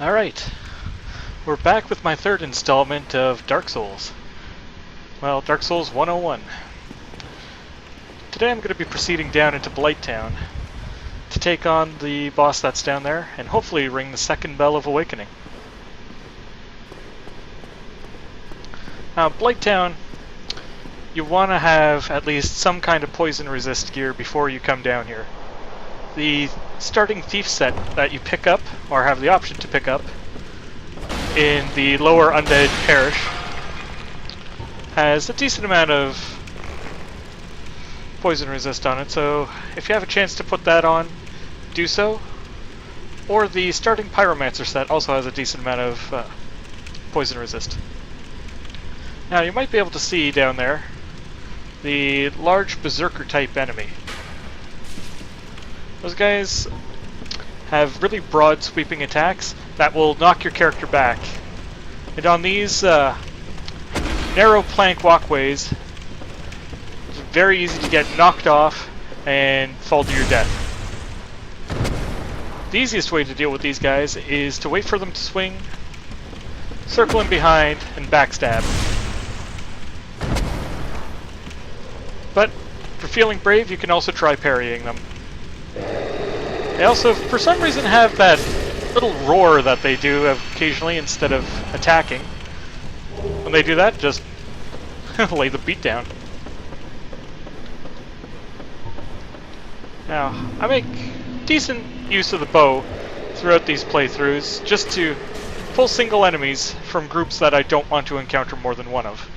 Alright, we're back with my third installment of Darksouls. Well, Darksouls 101. Today I'm going to be proceeding down into Blighttown to take on the boss that's down there and hopefully ring the second bell of awakening. Now, Blighttown, you want to have at least some kind of poison resist gear before you come down here. The starting thief set that you pick up, or have the option to pick up, in the lower undead parish has a decent amount of poison resist on it, so if you have a chance to put that on, do so. Or the starting pyromancer set also has a decent amount of poison resist. Now you might be able to see down there the large berserker type enemy. Those guys have really broad sweeping attacks that will knock your character back. And on these narrow plank walkways, it's very easy to get knocked off and fall to your death. The easiest way to deal with these guys is to wait for them to swing, circle in behind, and backstab. But if you're feeling brave, you can also try parrying them. They also, for some reason, have that little roar that they do occasionally instead of attacking. When they do that, just lay the beat down. Now, I make decent use of the bow throughout these playthroughs, just to pull single enemies from groups that I don't want to encounter more than one of.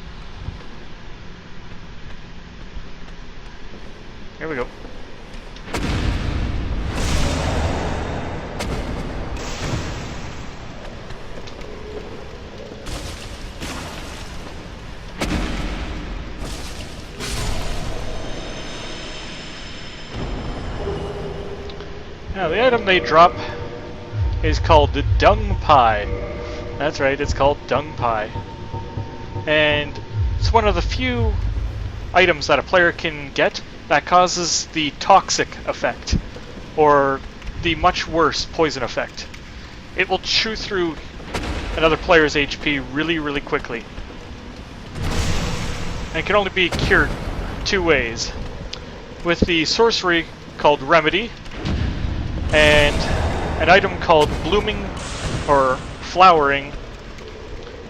Here we go. Now, the item they drop is called the Dung Pie. That's right, it's called Dung Pie. And it's one of the few items that a player can get that causes the toxic effect, or the much worse poison effect. It will chew through another player's HP really quickly. And it can only be cured two ways. With the sorcery called Remedy, and an item called Blooming or Flowering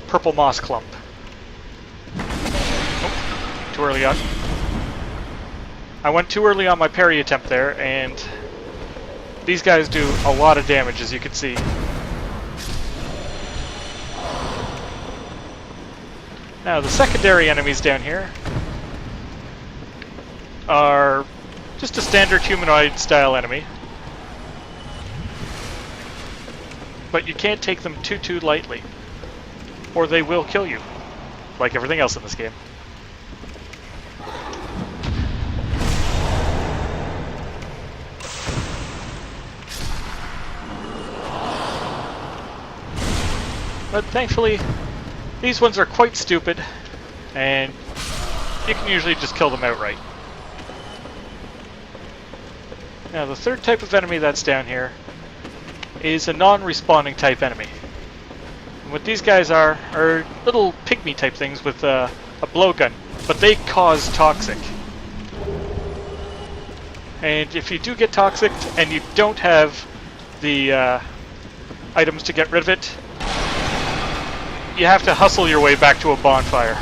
Purple Moss Clump. Oh, too early on. I went too early on my parry attempt there, and these guys do a lot of damage, as you can see. Now, the secondary enemies down here are just a standard humanoid style enemy. But you can't take them too lightly, or they will kill you, like everything else in this game. But thankfully, these ones are quite stupid, and you can usually just kill them outright. Now, the third type of enemy that's down here is a non-respawning type enemy. And what these guys are little pygmy type things with a blowgun, but they cause toxic. And if you do get toxic and you don't have the items to get rid of it, you have to hustle your way back to a bonfire.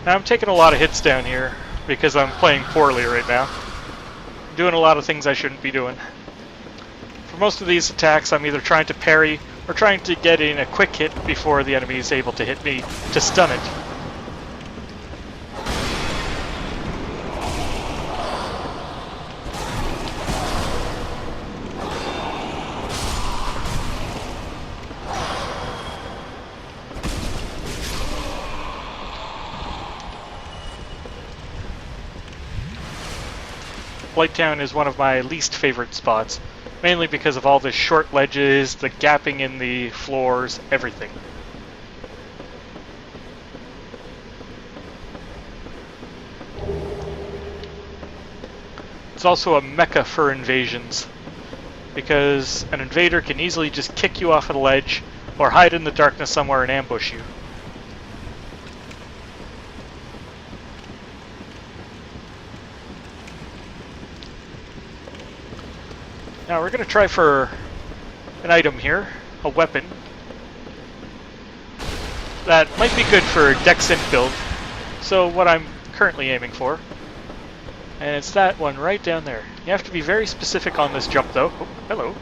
Now, I'm taking a lot of hits down here because I'm playing poorly right now. I'm doing a lot of things I shouldn't be doing. For most of these attacks, I'm either trying to parry or trying to get in a quick hit before the enemy is able to hit me to stun it. Blighttown is one of my least favorite spots, mainly because of all the short ledges, the gapping in the floors, everything. It's also a mecca for invasions, because an invader can easily just kick you off of the ledge or hide in the darkness somewhere and ambush you. Now we're going to try for an item here, a weapon. That might be good for Dex Synth build, so what I'm currently aiming for. And it's that one right down there. You have to be very specific on this jump though. Oh, hello.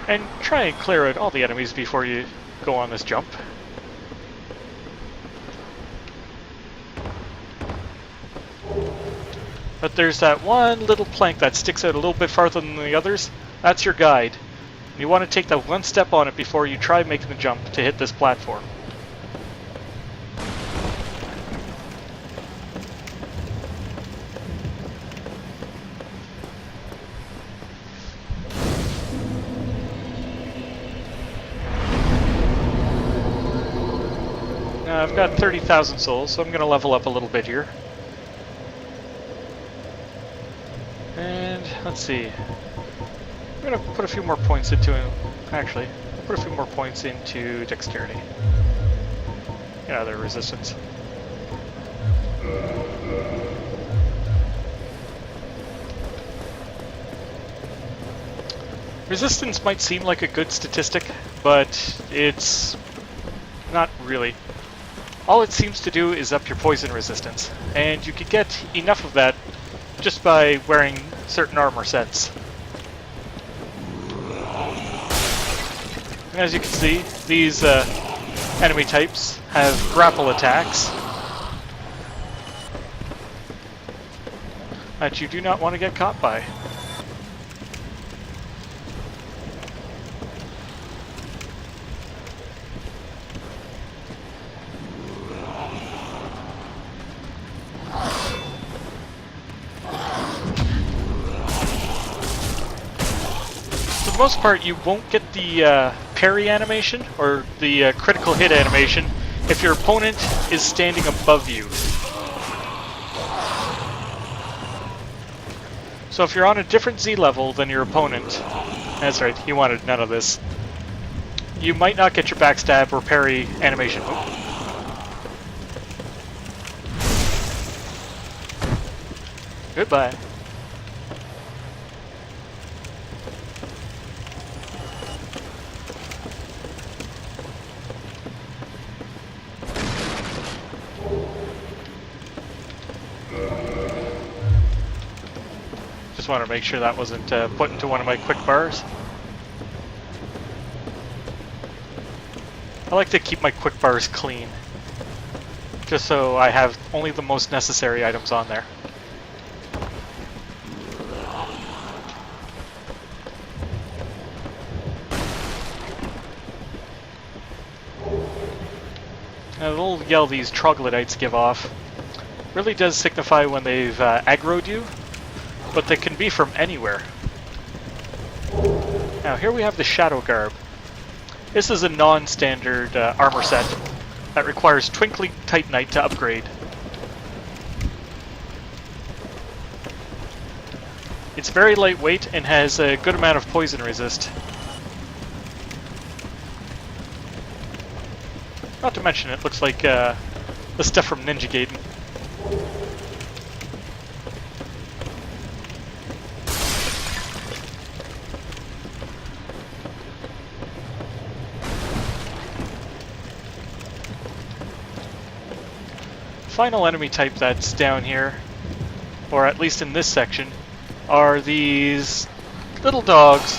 And try and clear out all the enemies before you go on this jump. But there's that one little plank that sticks out a little bit farther than the others. That's your guide. You want to take that one step on it before you try making the jump to hit this platform. Now I've got 30,000 souls, so I'm going to level up a little bit here. And let's see. I'm going to put a few more points into him. Actually, put a few more points into dexterity. Yeah, their resistance. Resistance might seem like a good statistic, but it's not really. All it seems to do is up your poison resistance, and you can get enough of that just by wearing certain armor sets. As you can see, these enemy types have grapple attacks that you do not want to get caught by. For the most part, you won't get the parry animation or the critical hit animation if your opponent is standing above you. So if you're on a different Z level than your opponent, that's right, he wanted none of this, you might not get your backstab or parry animation. Goodbye. Just want to make sure that wasn't put into one of my quick bars. I like to keep my quick bars clean, just so I have only the most necessary items on there. Now, the little yell these troglodytes give off really does signify when they've aggroed you, but they can be from anywhere. Now here we have the Shadow Garb. This is a non-standard armor set that requires Twinkling Titanite to upgrade. It's very lightweight and has a good amount of poison resist. Not to mention it looks like the stuff from Ninja Gaiden. Final enemy type that's down here, or at least in this section, are these little dogs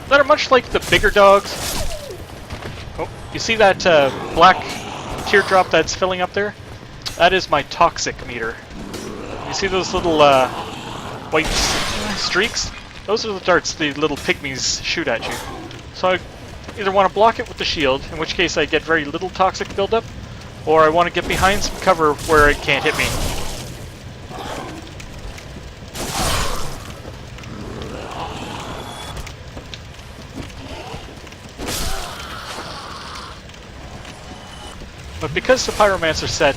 that are much like the bigger dogs. Oh, you see that black teardrop that's filling up there? That is my toxic meter. You see those little white streaks? Those are the darts the little pygmies shoot at you. So I either want to block it with the shield, in which case I get very little toxic buildup, or I want to get behind some cover where it can't hit me. But because the Pyromancer set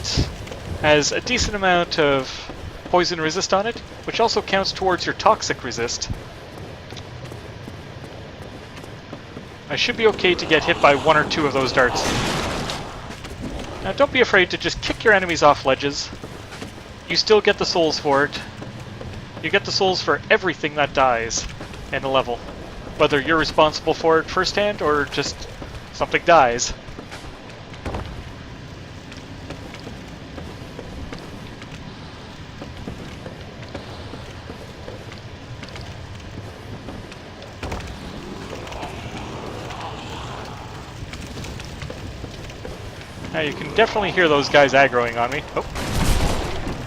has a decent amount of poison resist on it, which also counts towards your toxic resist, I should be okay to get hit by one or two of those darts. Now don't be afraid to just kick your enemies off ledges. You still get the souls for it. You get the souls for everything that dies in a level, whether you're responsible for it firsthand or just something dies. Now you can definitely hear those guys aggroing on me. Oh.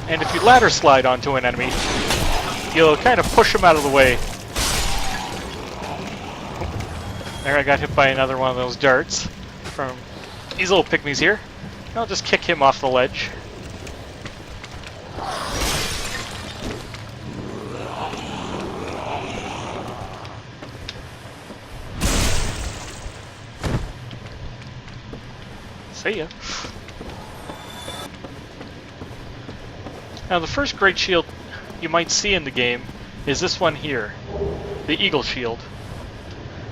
And if you ladder slide onto an enemy, you'll kind of push them out of the way. Oh. There, I got hit by another one of those darts from these little pygmies here. I'll just kick him off the ledge. See ya. Now the first great shield you might see in the game is this one here, the Eagle Shield.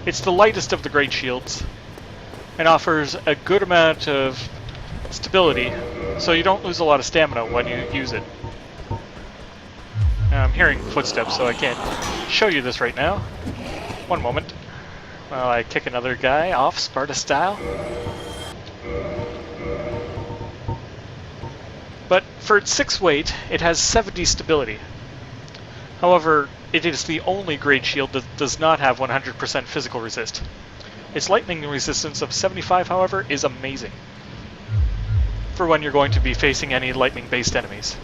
It's the lightest of the great shields and offers a good amount of stability, so you don't lose a lot of stamina when you use it. Now, I'm hearing footsteps, so I can't show you this right now. One moment while I kick another guy off Sparta style. But for its 6 weight, it has 70 stability. However, it is the only great shield that does not have 100% physical resist. Its lightning resistance of 75, however, is amazing for when you're going to be facing any lightning-based enemies.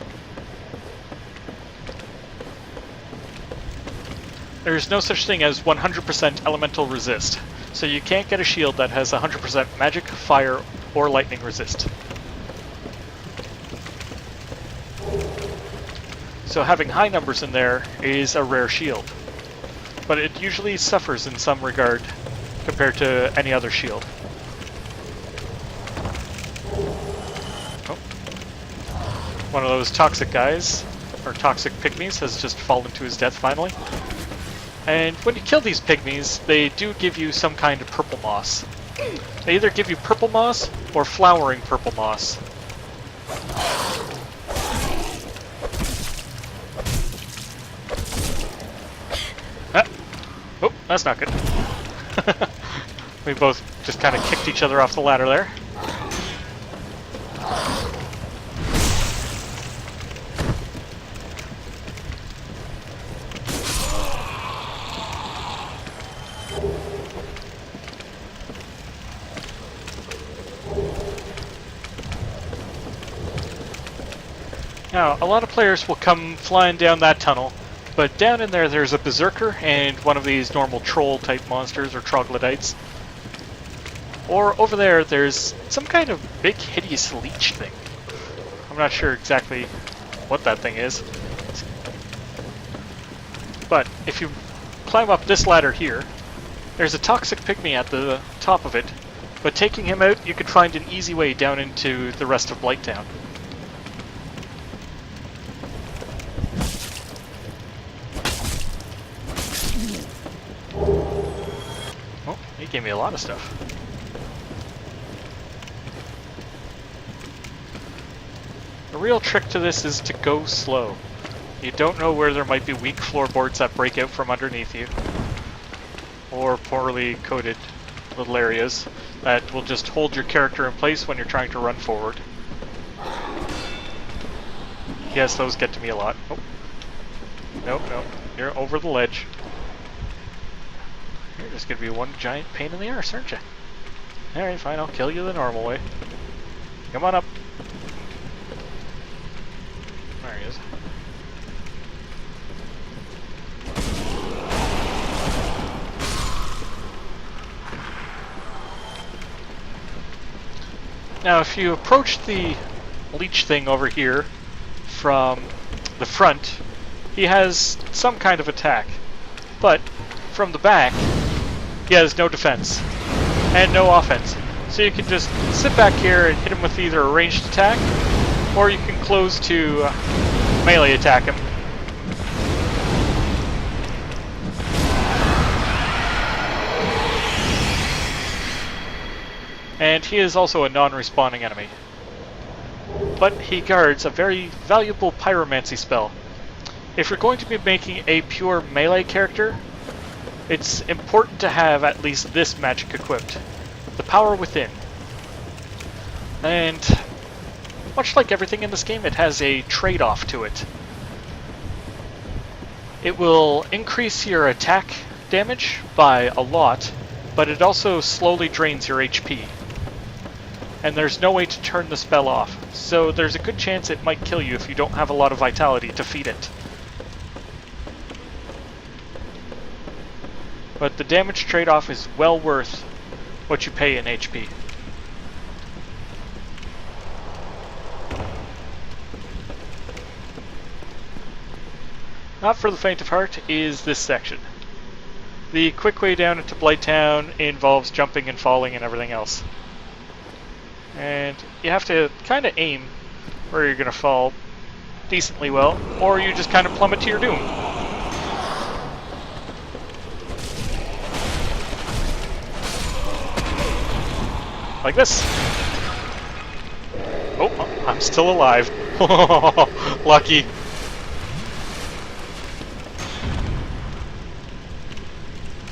There is no such thing as 100% elemental resist, so you can't get a shield that has 100% magic, fire, or lightning resist. So having high numbers in there is a rare shield, but it usually suffers in some regard compared to any other shield. Oh. One of those toxic guys, or toxic pygmies, has just fallen to his death finally. And when you kill these pygmies, they do give you some kind of purple moss. They either give you purple moss or flowering purple moss. Oh, that's not good. We both just kind of kicked each other off the ladder there. Now, a lot of players will come flying down that tunnel, but down in there there's a berserker and one of these normal troll type monsters or troglodytes. Or over there there's some kind of big hideous leech thing. I'm not sure exactly what that thing is. But if you climb up this ladder here, there's a toxic pygmy at the top of it, but taking him out you can find an easy way down into the rest of Blighttown. He gave me a lot of stuff. The real trick to this is to go slow. You don't know where there might be weak floorboards that break out from underneath you, or poorly coated little areas that will just hold your character in place when you're trying to run forward. Yes, those get to me a lot. Oh. Nope, nope. You're over the ledge. You're just gonna be one giant pain in the arse, aren't you? Alright, fine, I'll kill you the normal way. Come on up. There he is. Now, if you approach the leech thing over here from the front, he has some kind of attack. But from the back, he has no defense and no offense. So you can just sit back here and hit him with either a ranged attack, or you can close to melee attack him. And he is also a non-respawning enemy. But he guards a very valuable pyromancy spell. If you're going to be making a pure melee character, it's important to have at least this magic equipped. The Power Within. And much like everything in this game, it has a trade-off to it. It will increase your attack damage by a lot, but it also slowly drains your HP. And there's no way to turn the spell off, so there's a good chance it might kill you if you don't have a lot of vitality to feed it. But the damage trade-off is well worth what you pay in HP. Not for the faint of heart is this section. The quick way down into Blighttown involves jumping and falling and everything else. And you have to kind of aim where you're going to fall decently well, or you just kind of plummet to your doom. Like this. Oh, I'm still alive. Lucky.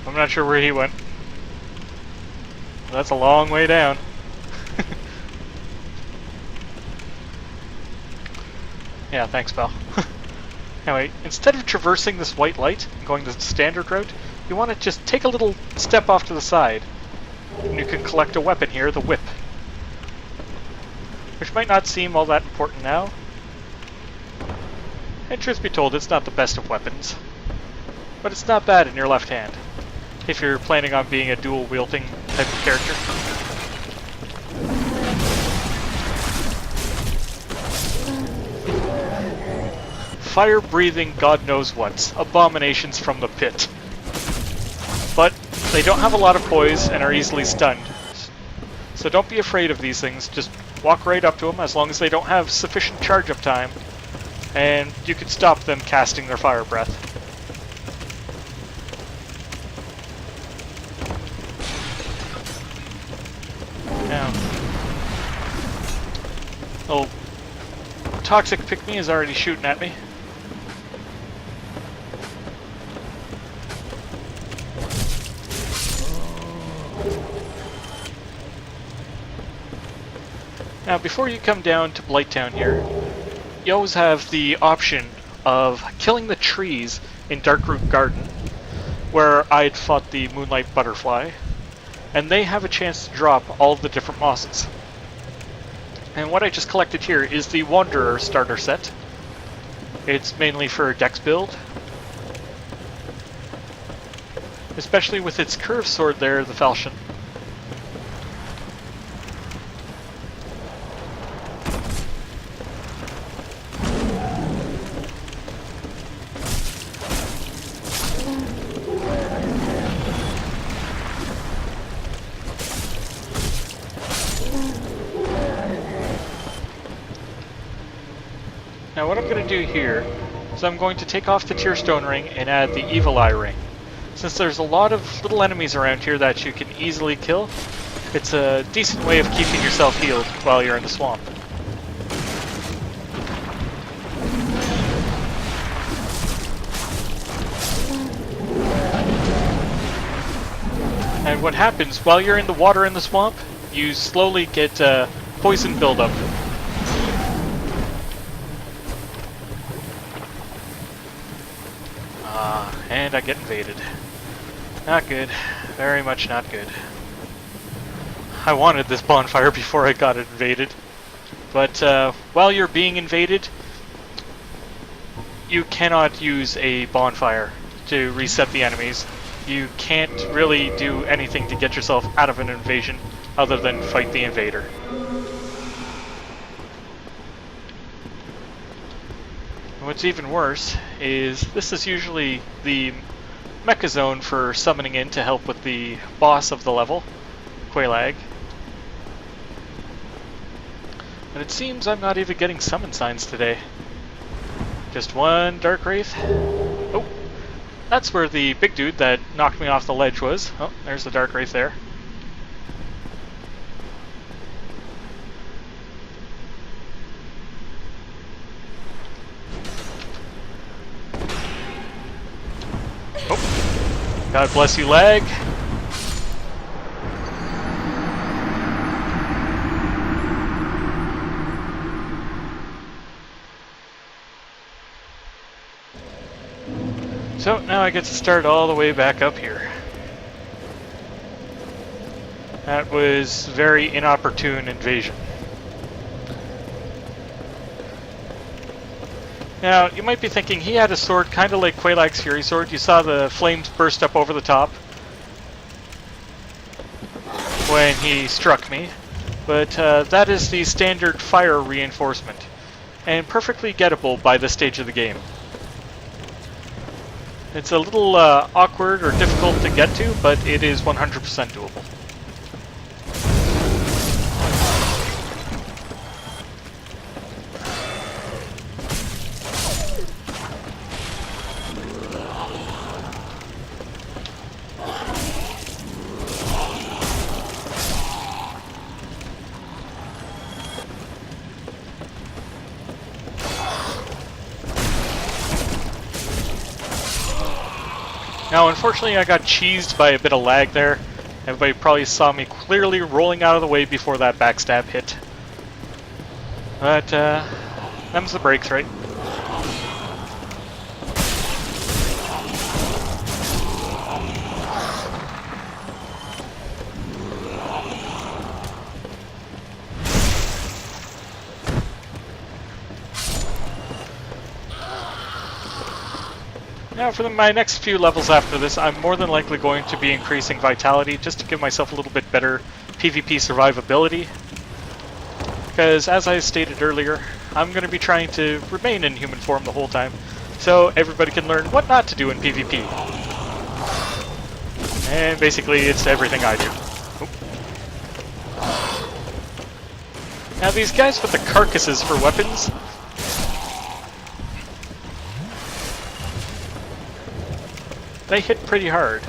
I'm not sure where he went. That's a long way down. Yeah, thanks, pal. Anyway, instead of traversing this white light and going the standard route, you want to just take a little step off to the side. And you can collect a weapon here, the whip. Which might not seem all that important now. And truth be told, it's not the best of weapons. But it's not bad in your left hand, if you're planning on being a dual-wielding type of character. Fire-breathing God knows what. Abominations from the pit. But they don't have a lot of poise and are easily stunned. So don't be afraid of these things. Just walk right up to them as long as they don't have sufficient charge-up time. And you can stop them casting their fire breath. Now, oh, toxic pick-me is already shooting at me. Now, before you come down to Blighttown here, you always have the option of killing the trees in Darkroot Garden, where I'd fought the Moonlight Butterfly, and they have a chance to drop all the different mosses. And what I just collected here is the Wanderer starter set. It's mainly for Dex build, especially with its curved sword there, the Falchion. Now what I'm going to do here is I'm going to take off the Tearstone Ring and add the Evil Eye Ring. Since there's a lot of little enemies around here that you can easily kill, it's a decent way of keeping yourself healed while you're in the swamp. And what happens while you're in the water in the swamp, you slowly get poison buildup. And I get invaded. Not good. Very much not good. I wanted this bonfire before I got invaded. But while you're being invaded, you cannot use a bonfire to reset the enemies. You can't really do anything to get yourself out of an invasion other than fight the invader. what's even worse is this is usually the mecha zone for summoning in to help with the boss of the level, Quelaag. And it seems I'm not even getting summon signs today. Just one Dark Wraith. Oh, that's where the big dude that knocked me off the ledge was. Oh, there's the Dark Wraith there. Oh, God bless you, lag. So now I get to start all the way back up here. That was very inopportune invasion. Now, you might be thinking he had a sword kind of like Quelaag's Fury Sword. You saw the flames burst up over the top when he struck me. But that is the standard fire reinforcement, and perfectly gettable by this stage of the game. It's a little awkward or difficult to get to, but it is 100% doable. Now, unfortunately, I got cheesed by a bit of lag there. Everybody probably saw me clearly rolling out of the way before that backstab hit. But, them's the breaks, right? Now for my next few levels after this, I'm more than likely going to be increasing vitality just to give myself a little bit better PvP survivability. Because as I stated earlier, I'm going to be trying to remain in human form the whole time, so everybody can learn what not to do in PvP. And basically it's everything I do. Oop. Now these guys with the carcasses for weapons, they hit pretty hard.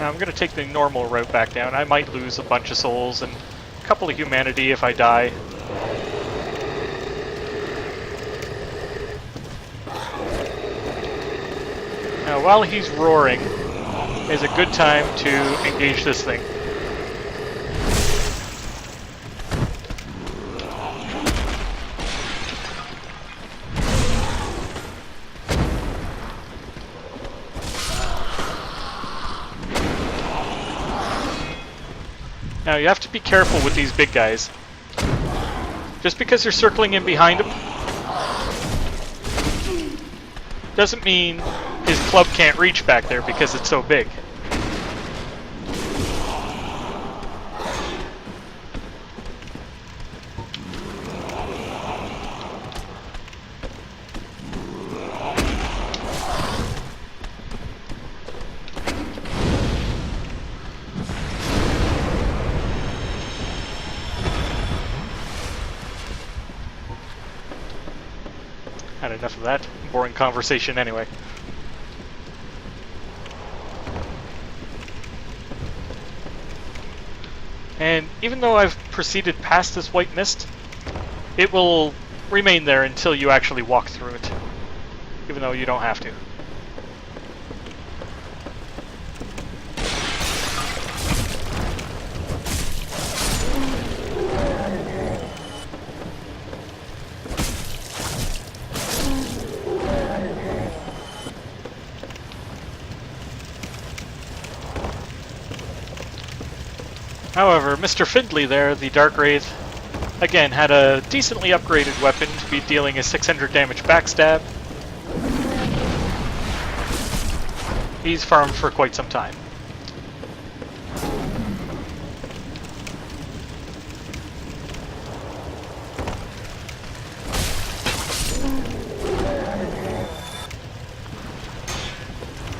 Now I'm going to take the normal route back down. I might lose a bunch of souls and a couple of humanity if I die. Now while he's roaring is a good time to engage this thing. Now you have to be careful with these big guys. Just because you're circling in behind him doesn't mean his club can't reach back there because it's so big. Had enough of that boring conversation anyway. And even though I've proceeded past this white mist, it will remain there until you actually walk through it, even though you don't have to. However, Mr. Findlay there, the Dark Wraith, again had a decently upgraded weapon to be dealing a 600 damage backstab. He's farmed for quite some time.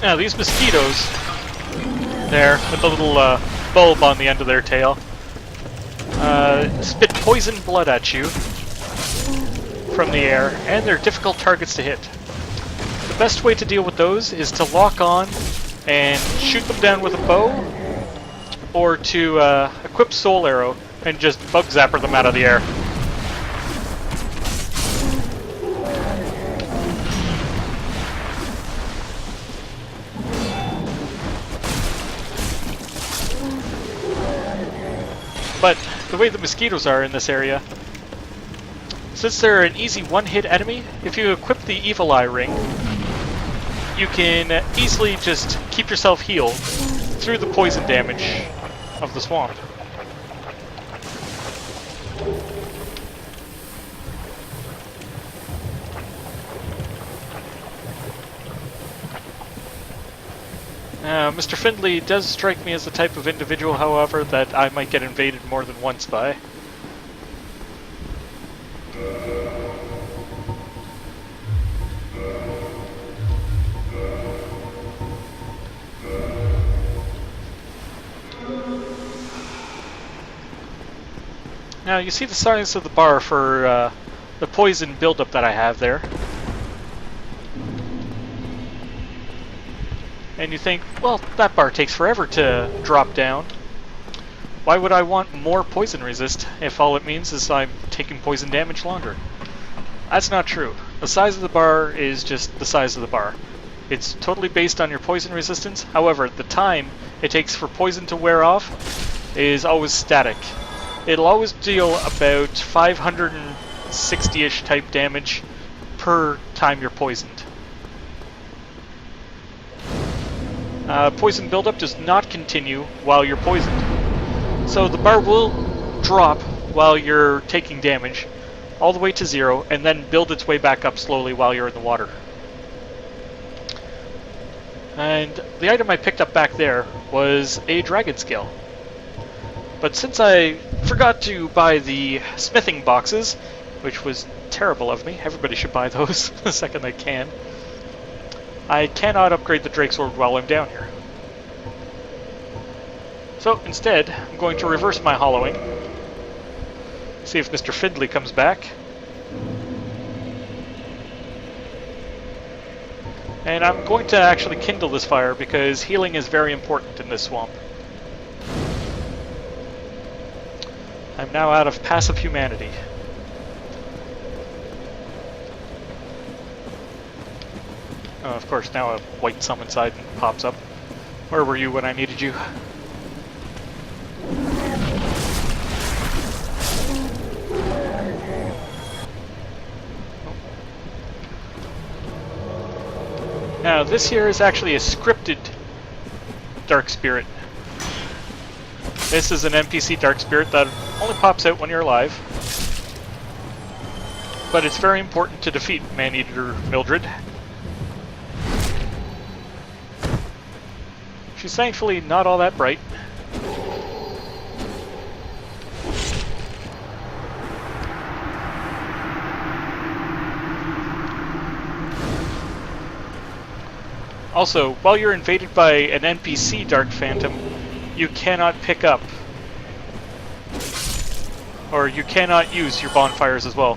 Now these mosquitoes, there, with the little bulb on the end of their tail, spit poison blood at you from the air, and they're difficult targets to hit. The best way to deal with those is to lock on and shoot them down with a bow, or to equip Soul Arrow and just bug zapper them out of the air. But the way the mosquitoes are in this area, since they're an easy one-hit enemy, if you equip the Evil Eye Ring, you can easily just keep yourself healed through the poison damage of the swamp. Mr. Findlay does strike me as the type of individual, however, that I might get invaded more than once by. Now, you see the size of the bar for the poison buildup that I have there. And you think, well, that bar takes forever to drop down. Why would I want more poison resist if all it means is I'm taking poison damage longer? That's not true. The size of the bar is just the size of the bar. It's totally based on your poison resistance. However, the time it takes for poison to wear off is always static. It'll always deal about 560-ish type damage per time you're poisoned. Poison buildup does not continue while you're poisoned. So the bar will drop while you're taking damage, all the way to 0, and then build its way back up slowly while you're in the water. And the item I picked up back there was a dragon scale. But since I forgot to buy the smithing boxes, which was terrible of me, everybody should buy those the second they can, I cannot upgrade the Drake Sword while I'm down here. So instead, I'm going to reverse my hollowing, see if Mr. Findlay comes back, and I'm going to actually kindle this fire because healing is very important in this swamp. I'm now out of passive humanity. Oh, of course, now a white summon side pops up. Where were you when I needed you? Now, this here is actually a scripted Dark Spirit. This is an NPC Dark Spirit that only pops out when you're alive. But it's very important to defeat Man-Eater Mildred. She's thankfully not all that bright. Also, while you're invaded by an NPC Dark Phantom, you cannot pick up, or you cannot use your bonfires as well.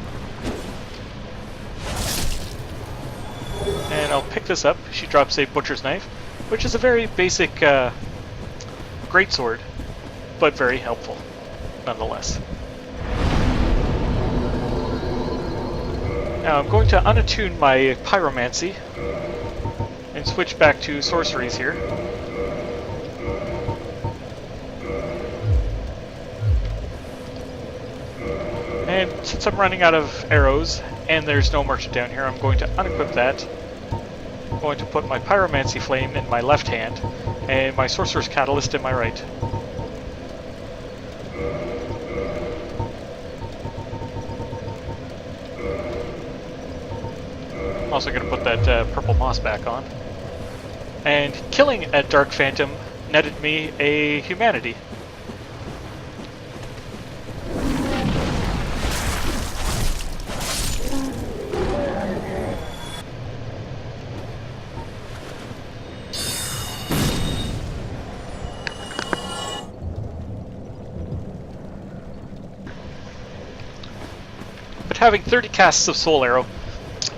And I'll pick this up. She drops a butcher's knife, which is a very basic greatsword, but very helpful nonetheless. Now I'm going to unattune my pyromancy and switch back to sorceries here. And since I'm running out of arrows and there's no merchant down here, I'm going to unequip that. I'm going to put my pyromancy flame in my left hand and my sorcerer's catalyst in my right. I'm also going to put that purple moss back on. And killing a Dark Phantom netted me a humanity. but having 30 casts of Soul Arrow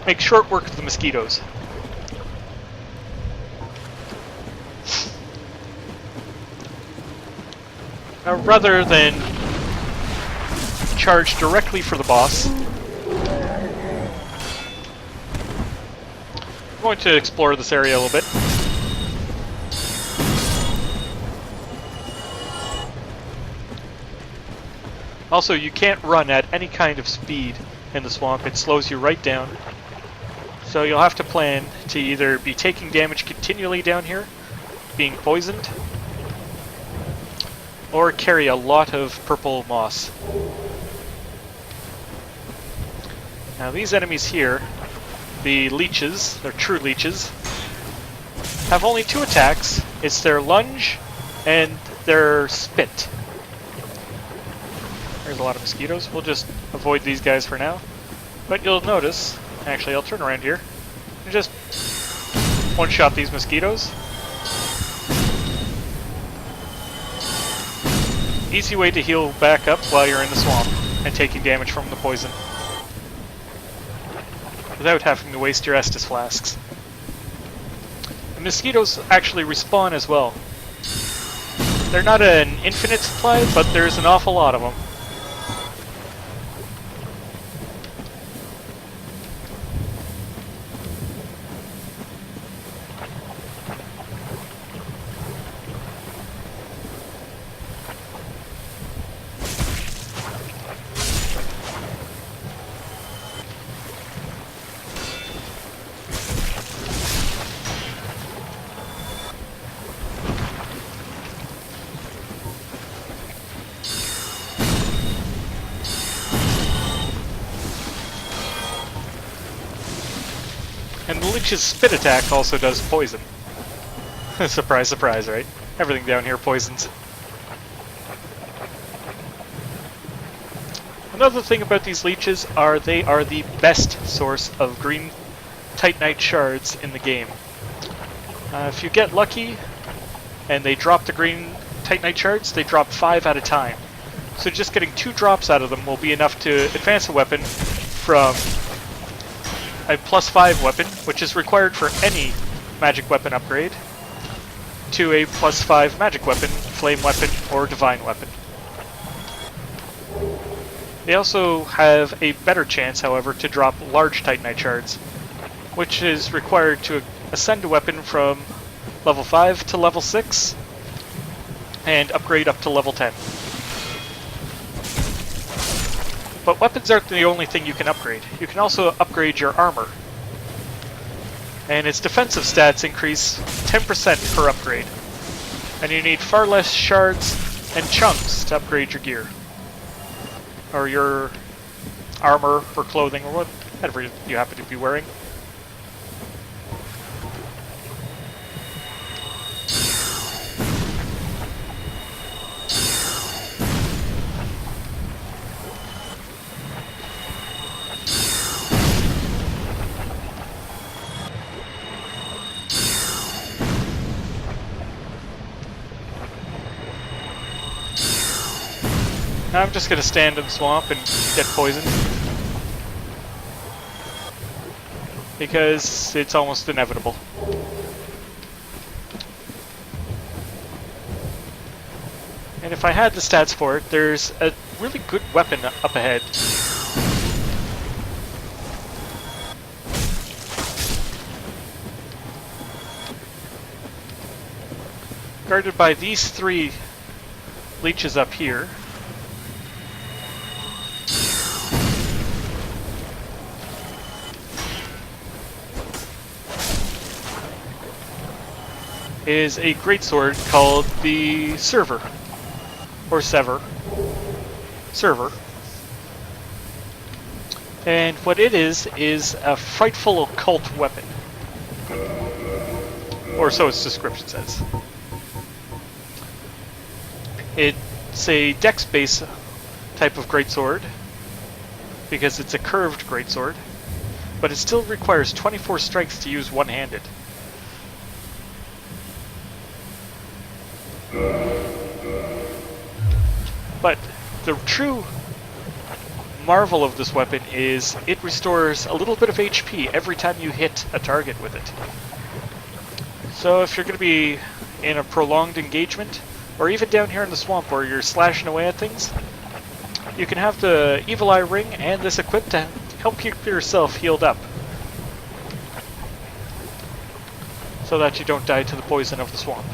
makes short work of the mosquitoes. Now, rather than charge directly for the boss, I'm going to explore this area a little bit. Also, you can't run at any kind of speed in the swamp. It slows you right down. So you'll have to plan to either be taking damage continually down here, being poisoned, or carry a lot of purple moss. Now these enemies here, the leeches, they're true leeches, have only 2 attacks. It's their lunge and their spit. There's a lot of mosquitoes. We'll just avoid these guys for now. But you'll notice, actually I'll turn around here, and just one-shot these mosquitoes. Easy way to heal back up while you're in the swamp and taking damage from the poison, without having to waste your Estus flasks. The mosquitoes actually respawn as well. They're not an infinite supply, but there's an awful lot of them. And the leech's spit attack also does poison. Surprise, surprise, right? Everything down here poisons. Another thing about these leeches are they are the best source of green Titanite shards in the game. If you get lucky and they drop the green Titanite shards, they drop 5 at a time. So just getting 2 drops out of them will be enough to advance a weapon from a +5 weapon, which is required for any magic weapon upgrade, to a +5 magic weapon, flame weapon, or divine weapon. They also have a better chance, however, to drop large Titanite shards, which is required to ascend a weapon from level 5 to level 6, and upgrade up to level 10. But weapons aren't the only thing you can upgrade. You can also upgrade your armor. And its defensive stats increase 10% per upgrade. And you need far less shards and chunks to upgrade your gear. Or your armor or clothing or whatever you happen to be wearing. Now I'm just going to stand in the swamp and get poisoned, because it's almost inevitable. And if I had the stats for it, there's a really good weapon up ahead. Guarded by these 3 leeches up here. Is a greatsword called the Server, or Sever. Server. And what it is a frightful occult weapon. Or so its description says. It's a dex-based type of greatsword, because it's a curved greatsword, but it still requires 24 strength to use one-handed. But the true marvel of this weapon is it restores a little bit of HP every time you hit a target with it. So if you're going to be in a prolonged engagement, or even down here in the swamp where you're slashing away at things, you can have the Evil Eye Ring and this equipped to help keep yourself healed up, so that you don't die to the poison of the swamp.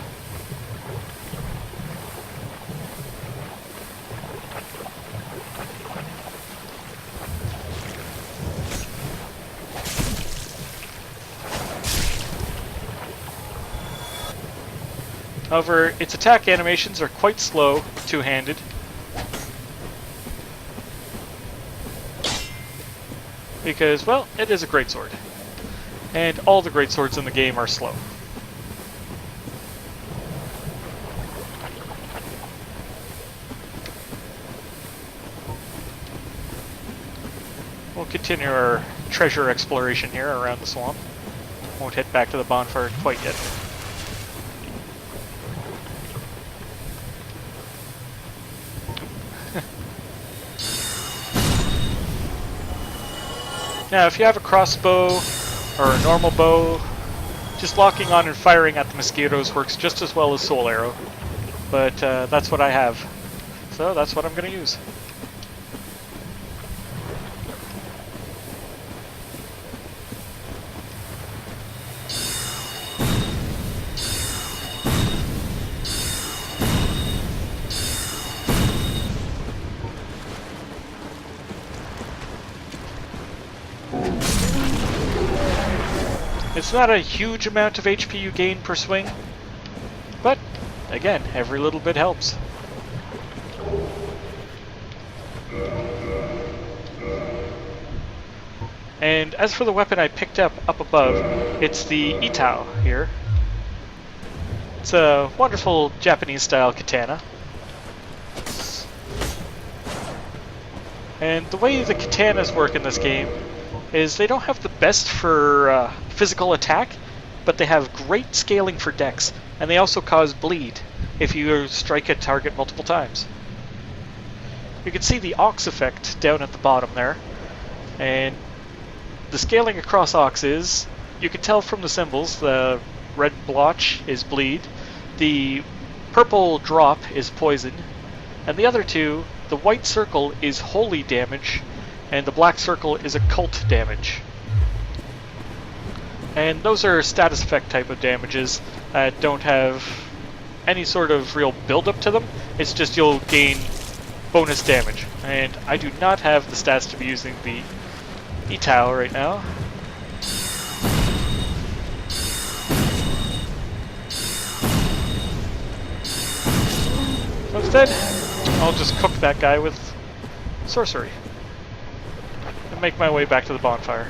However, its attack animations are quite slow, two-handed. Because, well, it is a greatsword. And all the greatswords in the game are slow. We'll continue our treasure exploration here around the swamp. Won't head back to the bonfire quite yet. Now, if you have a crossbow or a normal bow, just locking on and firing at the mosquitoes works just as well as Soul Arrow. But that's what I have, so that's what I'm going to use. It's not a huge amount of HP you gain per swing, but again, every little bit helps. And as for the weapon I picked up above, it's the Itao here. It's a wonderful Japanese-style katana. And the way the katanas work in this game is they don't have the best for physical attack, but they have great scaling for dex, and they also cause bleed if you strike a target multiple times. You can see the Ox effect down at the bottom there, and the scaling across Ox is, you can tell from the symbols, the red blotch is bleed, the purple drop is poison, and the other two, the white circle is holy damage, and the black circle is occult damage. And those are status effect type of damages that don't have any sort of real build-up to them. It's just you'll gain bonus damage. And I do not have the stats to be using the Itao right now. So instead, I'll just cook that guy with sorcery and make my way back to the bonfire.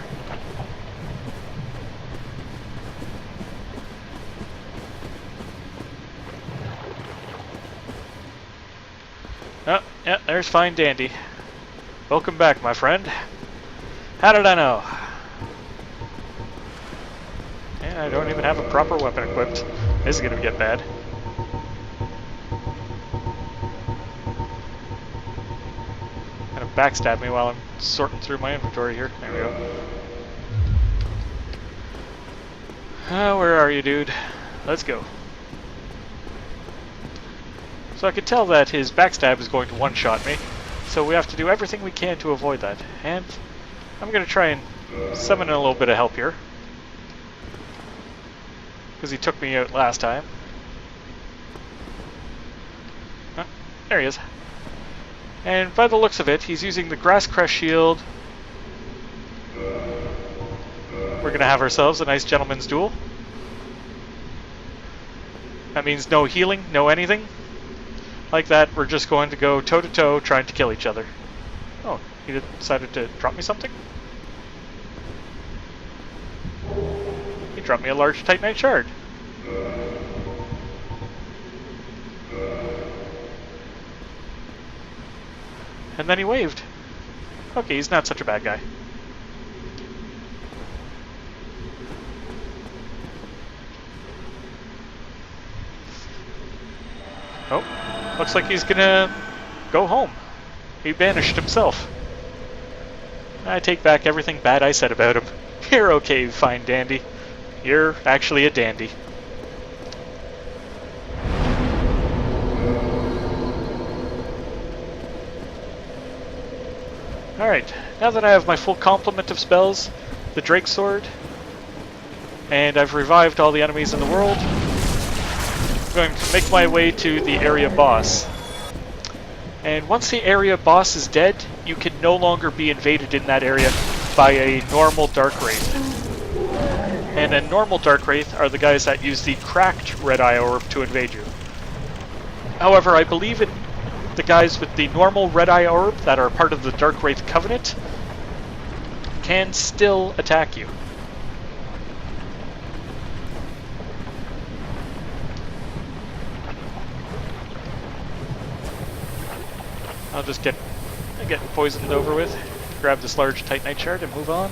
Oh, yeah, there's Fine Dandy. Welcome back, my friend. How did I know? And I don't even have a proper weapon equipped. This is gonna get bad. Kind of backstab me while I'm sorting through my inventory here. There we go. Where are you, dude? Let's go. So I could tell that his backstab is going to one-shot me, so we have to do everything we can to avoid that. And I'm going to try and summon in a little bit of help here, because he took me out last time. Oh, there he is. And by the looks of it, he's using the Grass Crest Shield. We're going to have ourselves a nice gentleman's duel. That means no healing, no anything. Like that, we're just going to go toe-to-toe trying to kill each other. Oh, he decided to drop me something? He dropped me a large Titanite shard. And then he waved. Okay, he's not such a bad guy. Oh. Looks like he's gonna go home. He banished himself. I take back everything bad I said about him. You're okay, fine dandy. You're actually a dandy. Alright, now that I have my full complement of spells, the Drake Sword, and I've revived all the enemies in the world, I'm going to make my way to the area boss. And once the area boss is dead, you can no longer be invaded in that area by a normal Dark Wraith. And a normal Dark Wraith are the guys that use the cracked Red Eye Orb to invade you. However, I believe the guys with the normal Red Eye Orb that are part of the Dark Wraith Covenant can still attack you. I'll just get poisoned over with, grab this large Titanite shard and move on.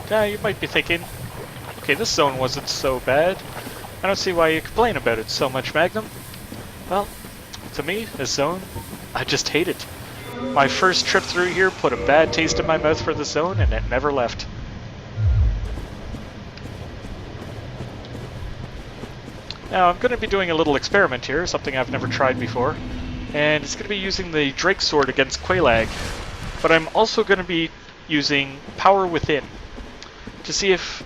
Now you might be thinking, okay, this zone wasn't so bad. I don't see why you complain about it so much, Magnum. Well, to me, this zone, I just hate it. My first trip through here put a bad taste in my mouth for the zone, and it never left. Now, I'm going to be doing a little experiment here, something I've never tried before, and it's going to be using the Drake Sword against Quelaag, but I'm also going to be using Power Within to see if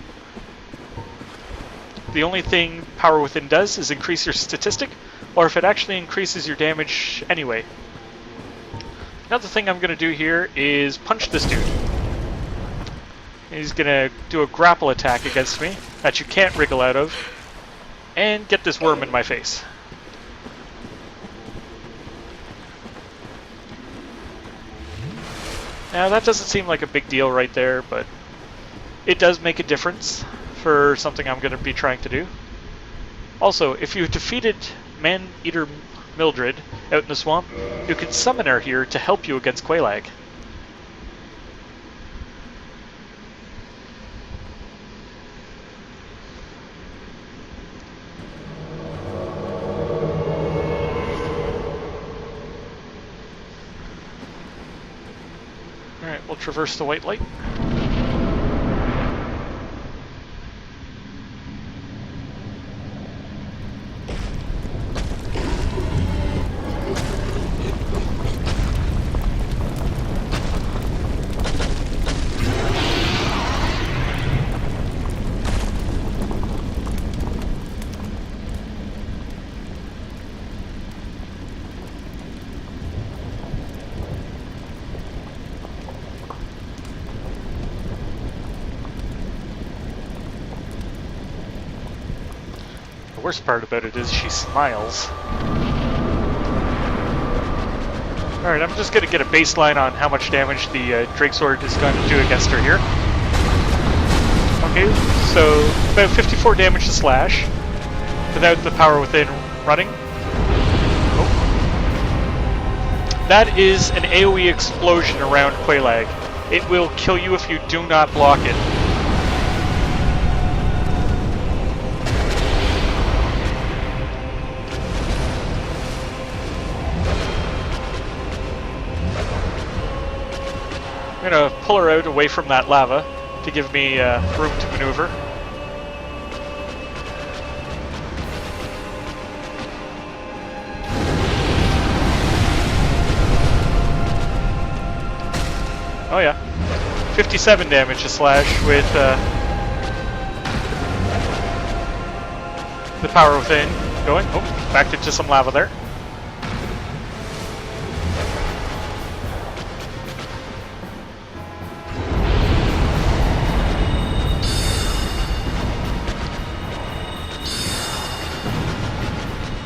the only thing Power Within does is increase your statistic, or if it actually increases your damage anyway. Another thing I'm going to do here is punch this dude. He's going to do a grapple attack against me that you can't wriggle out of, and get this worm in my face. Now that doesn't seem like a big deal right there, but it does make a difference for something I'm going to be trying to do. Also, if you defeated Man-Eater Mildred out in the swamp, you can summon her here to help you against Quelaag. Alright, we'll traverse the white light. The worst part about it is she smiles. Alright, I'm just going to get a baseline on how much damage the Drake Sword is going to do against her here. Okay, so about 54 damage to slash without the Power Within running. Oh. That is an AoE explosion around Quelaag. It will kill you if you do not block it. I'm going to pull her out away from that lava to give me room to maneuver. Oh yeah, 57 damage to slash with the Power Within going. Oh, backed into some lava there.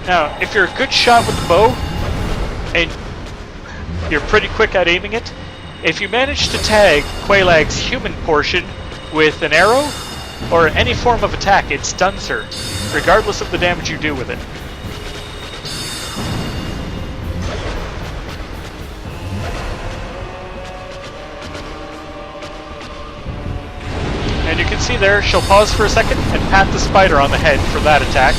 Now, if you're a good shot with the bow, and you're pretty quick at aiming it, if you manage to tag Quelaag's human portion with an arrow, or any form of attack, it stuns her, regardless of the damage you do with it. And you can see there, she'll pause for a second and pat the spider on the head for that attack.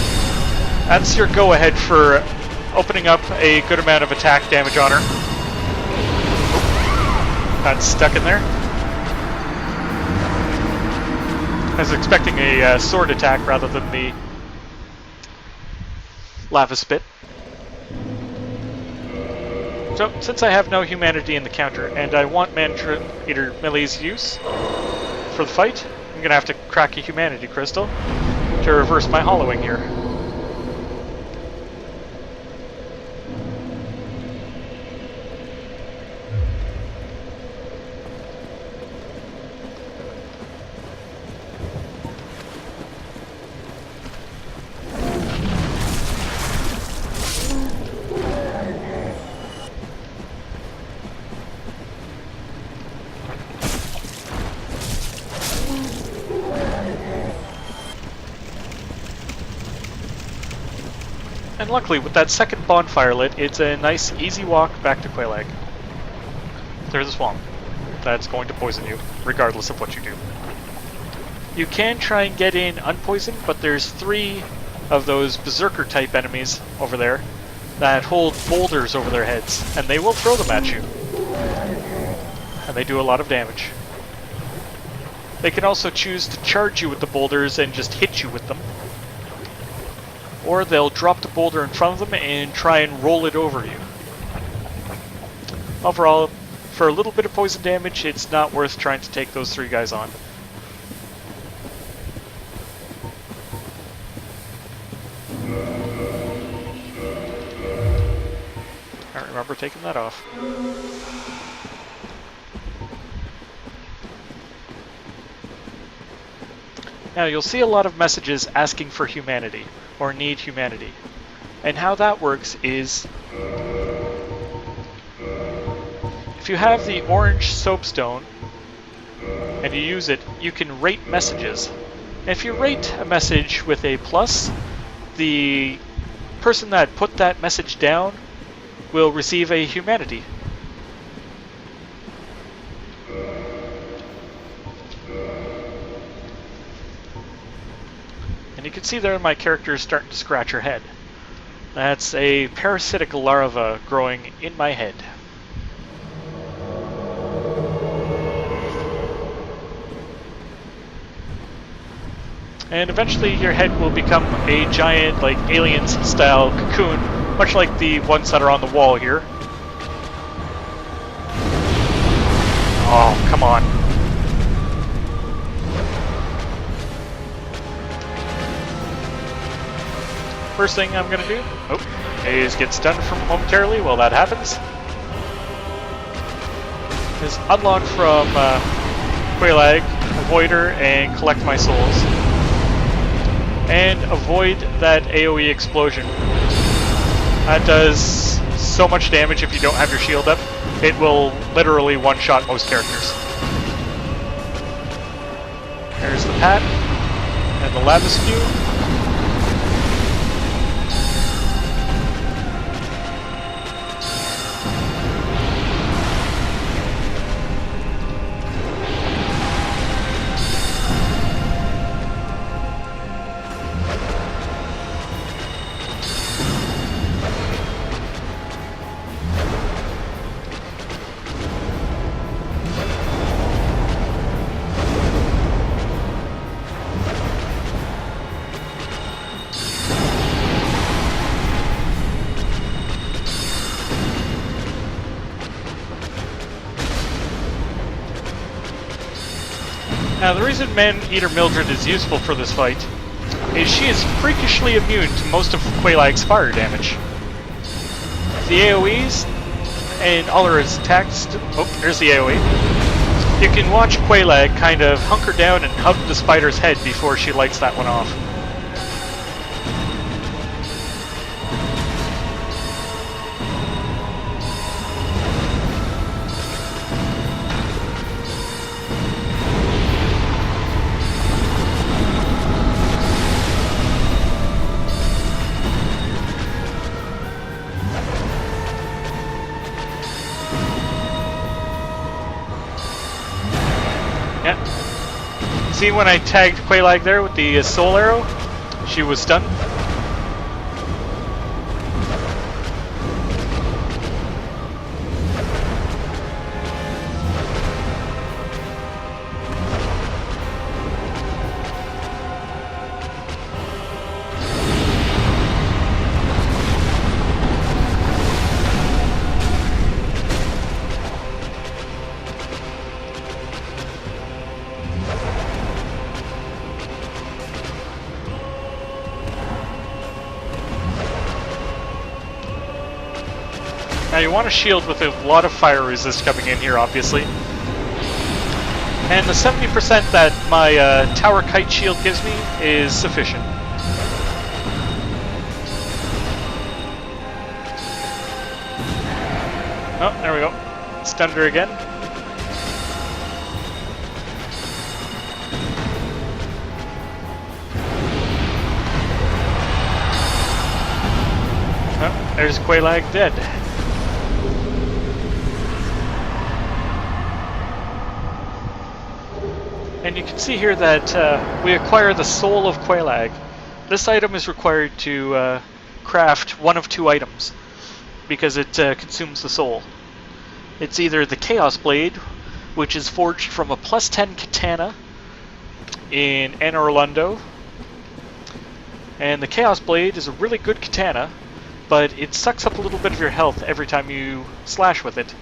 That's your go-ahead for opening up a good amount of attack damage on her. Got stuck in there. I was expecting a sword attack rather than the lava spit. So, since I have no humanity in the counter, and I want Man Eater Melee's use for the fight, I'm going to have to crack a humanity crystal to reverse my hollowing here. And luckily, with that second bonfire lit, it's a nice, easy walk back to Quelaag. There's a swamp that's going to poison you, regardless of what you do. You can try and get in unpoisoned, but there's 3 of those berserker-type enemies over there that hold boulders over their heads, and they will throw them at you. And they do a lot of damage. They can also choose to charge you with the boulders and just hit you with them. Or they'll drop the boulder in front of them and try and roll it over you. Overall, for a little bit of poison damage, it's not worth trying to take those 3 guys on. I remember taking that off. Now, you'll see a lot of messages asking for humanity, or need humanity. And how that works is, if you have the orange soapstone, and you use it, you can rate messages. And if you rate a message with a plus, the person that put that message down will receive a humanity. And you can see there my character is starting to scratch her head. That's a parasitic larva growing in my head. And eventually your head will become a giant, like, aliens-style cocoon, much like the ones that are on the wall here. Oh, come on. First thing I'm gonna do, is get stunned from momentarily while that happens. Is unlock from Quelaag, avoid her, and collect my souls. And avoid that AoE explosion. That does so much damage if you don't have your shield up. It will literally one-shot most characters. There's the pat, and the lava spew. Now, the reason Man-Eater Mildred is useful for this fight is she is freakishly immune to most of Quelaag's fire damage. The AoEs and all her attacks... Oh, there's the AoE. You can watch Quelaag kind of hunker down and hug the spider's head before she lights that one off. See when I tagged Quelaag there with the soul arrow? She was stunned. Now you want a shield with a lot of fire resist coming in here, obviously. And the 70% that my tower kite shield gives me is sufficient. Oh, there we go. Stunned her again. Oh, there's Quelaag dead. And you can see here that we acquire the soul of Quelaag. This item is required to craft one of two items because it consumes the soul. It's either the Chaos Blade, which is forged from a +10 katana in Anne Orlando. And the Chaos Blade is a really good katana, but it sucks up a little bit of your health every time you slash with it.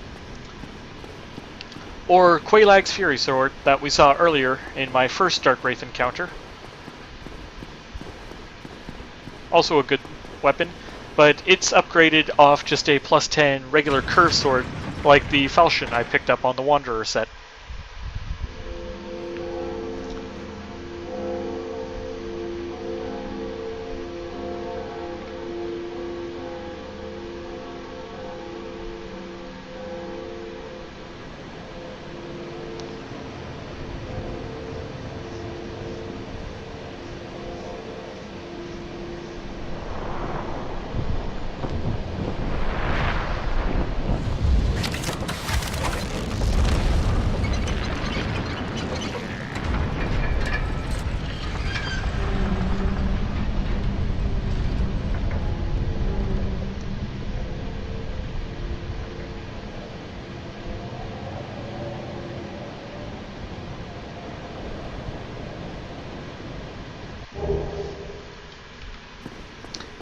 Or Quelaag's Fury Sword that we saw earlier in my first Dark Wraith encounter. Also a good weapon, but it's upgraded off just a +10 regular curved sword like the falchion I picked up on the Wanderer set.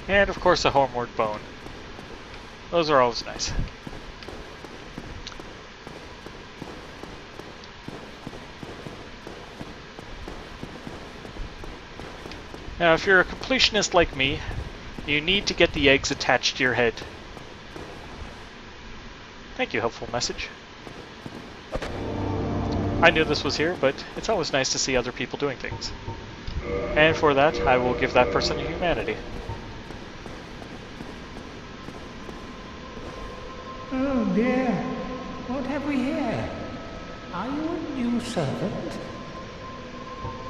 And of course a homeward bone. Those are always nice. Now if you're a completionist like me, you need to get the eggs attached to your head. Thank you, helpful message. I knew this was here, but it's always nice to see other people doing things. And for that, I will give that person a humanity. Oh dear, what have we here? Are you a new servant?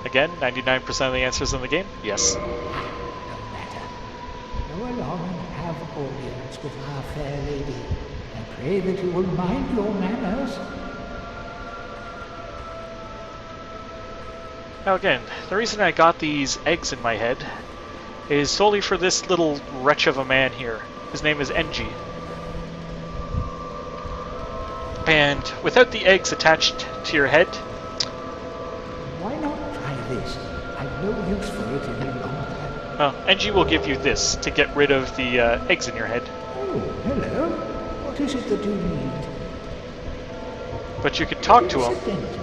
Again, 99% of the answers in the game, yes. No matter. Go along and have audience with our fair lady. I pray that you will mind your manners. Now again, the reason I got these eggs in my head is solely for this little wretch of a man here. His name is Enji. And without the eggs attached to your head... Why not try this? I've no use for it any longer. Well, Enji will give you this to get rid of the eggs in your head. Oh, hello. What is it that you need? But you can talk to him. Incidentally,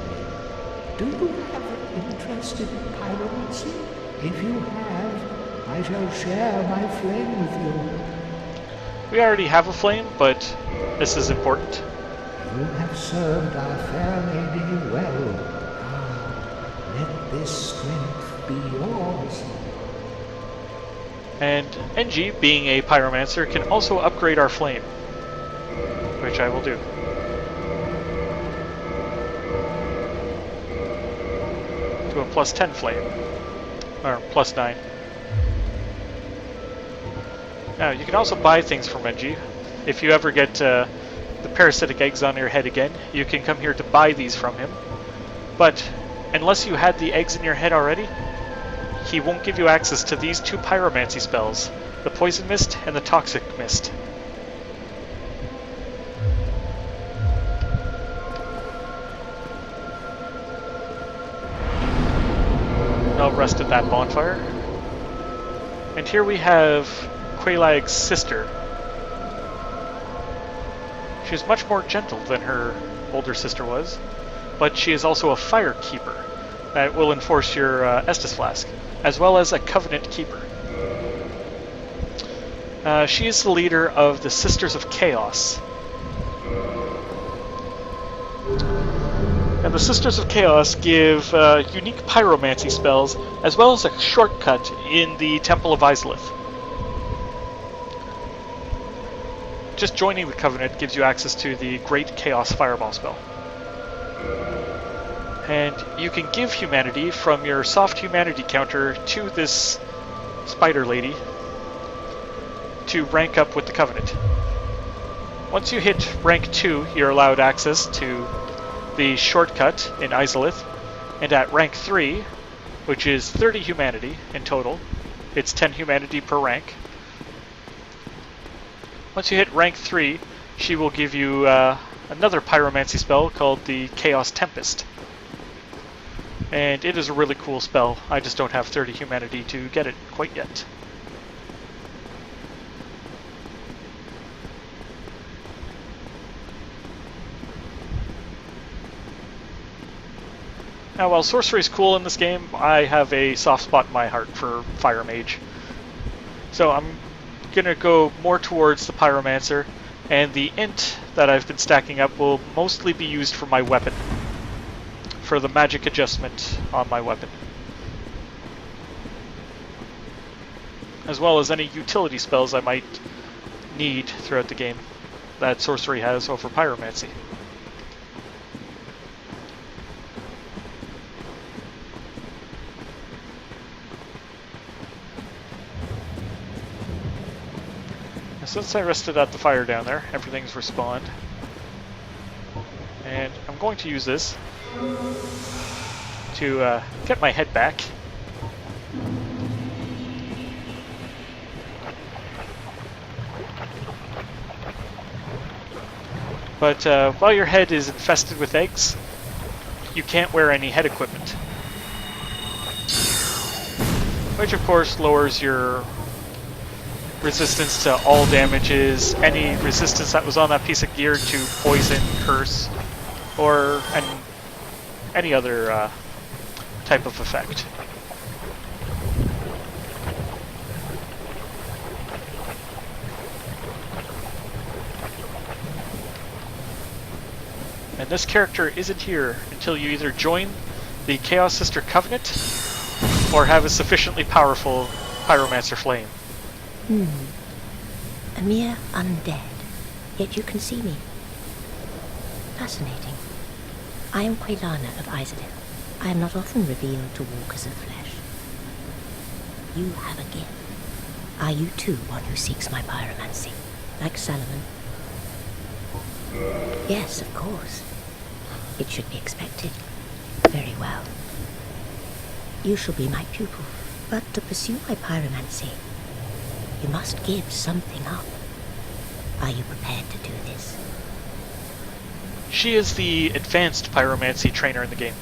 do you have an interest in pyromancy? If you have, I shall share my flame with you. We already have a flame, but this is important. You have served our fair lady well. Ah, let this strength be yours. And Enji, being a pyromancer, can also upgrade our flame, which I will do. To a +10 flame, or +9. Now, you can also buy things from Enji. If you ever get the parasitic eggs on your head again, you can come here to buy these from him. But unless you had the eggs in your head already, he won't give you access to these two pyromancy spells, the Poison Mist and the Toxic Mist. I'll rest at that bonfire. And here we have Quaelag's sister. She's much more gentle than her older sister was, but she is also a fire keeper that will enforce your Estus Flask, as well as a Covenant Keeper. She is the leader of the Sisters of Chaos. And the Sisters of Chaos give unique pyromancy spells, as well as a shortcut in the Temple of Izalith. Just joining the Covenant gives you access to the Great Chaos Fireball spell. And you can give humanity from your soft humanity counter to this spider lady to rank up with the Covenant. Once you hit rank 2, you're allowed access to the shortcut in Izalith, and at rank 3, which is 30 humanity in total, it's 10 humanity per rank. Once you hit rank 3, she will give you another pyromancy spell called the Chaos Tempest. And it is a really cool spell. I just don't have 30 humanity to get it quite yet. Now, while sorcery is cool in this game, I have a soft spot in my heart for Fire Mage. So I'm gonna go more towards the Pyromancer, and the int that I've been stacking up will mostly be used for my weapon, for the magic adjustment on my weapon, as well as any utility spells I might need throughout the game that sorcery has over pyromancy. Since I rested at the fire down there, everything's respawned. And I'm going to use this to get my head back. But while your head is infested with eggs, you can't wear any head equipment. Which of course lowers your resistance to all damages, any resistance that was on that piece of gear to poison, curse, or any other type of effect. And this character isn't here until you either join the Chaos Sister Covenant or have a sufficiently powerful Pyromancer Flame. A mere undead, yet you can see me. Fascinating. I am Quaelana of Izalith. I am not often revealed to walkers of flesh. You have a gift. Are you too one who seeks my pyromancy, like Solomon? Yes, of course. It should be expected. Very well. You shall be my pupil, but to pursue my pyromancy, you must give something up. Are you prepared to do this? She is the advanced pyromancy trainer in the game.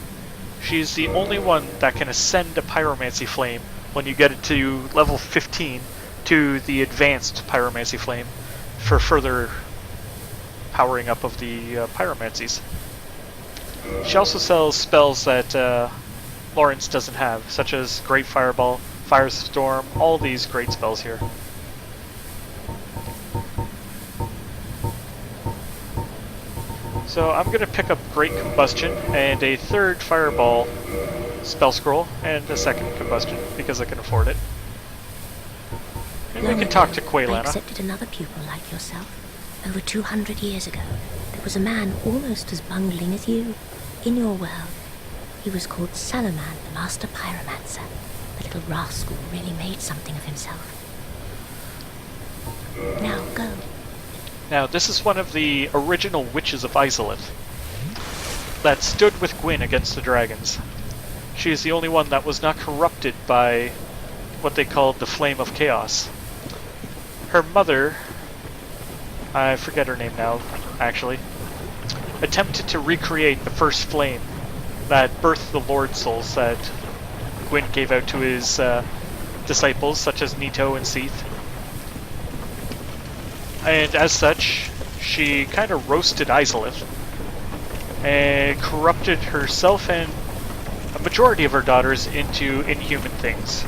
She is the only one that can ascend a pyromancy flame when you get it to level 15 to the advanced pyromancy flame for further powering up of the pyromancies. She also sells spells that Lawrence doesn't have, such as Great Fireball, Firestorm, all these great spells here. So I'm going to pick up Great Combustion and a third Fireball spell scroll and a second Combustion because I can afford it. And we can talk to I Quaelana. accepted another pupil like yourself. Over 200 years ago, there was a man almost as bungling as you. In your world, he was called Salaman, the Master Pyromancer. The little rascal really made something of himself. Now go. Now, this is one of the original witches of Izalith that stood with Gwyn against the dragons. she is the only one that was not corrupted by what they called the Flame of Chaos. Her mother, I forget her name now, actually, attempted to recreate the first flame that birthed the Lord Souls that Gwyn gave out to his disciples, such as Nito and Seath. And as such, she kind of roasted Izalith and corrupted herself and a majority of her daughters into inhuman things.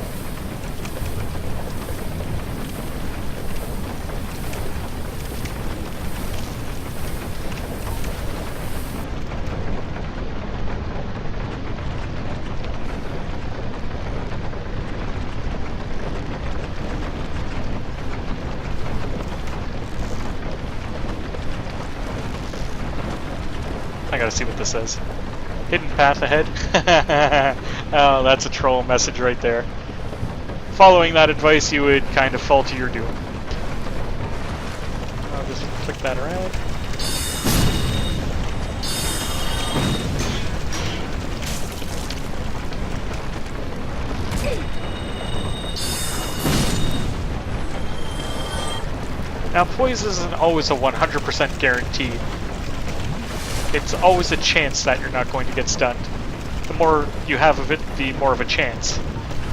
I gotta see what this says. Hidden path ahead. Oh, that's a troll message right there. Following that advice, you would kind of fall to your doom. I'll just click that around. Now, poison isn't always a 100% guarantee. It's always a chance that you're not going to get stunned. The more you have of it, the more of a chance.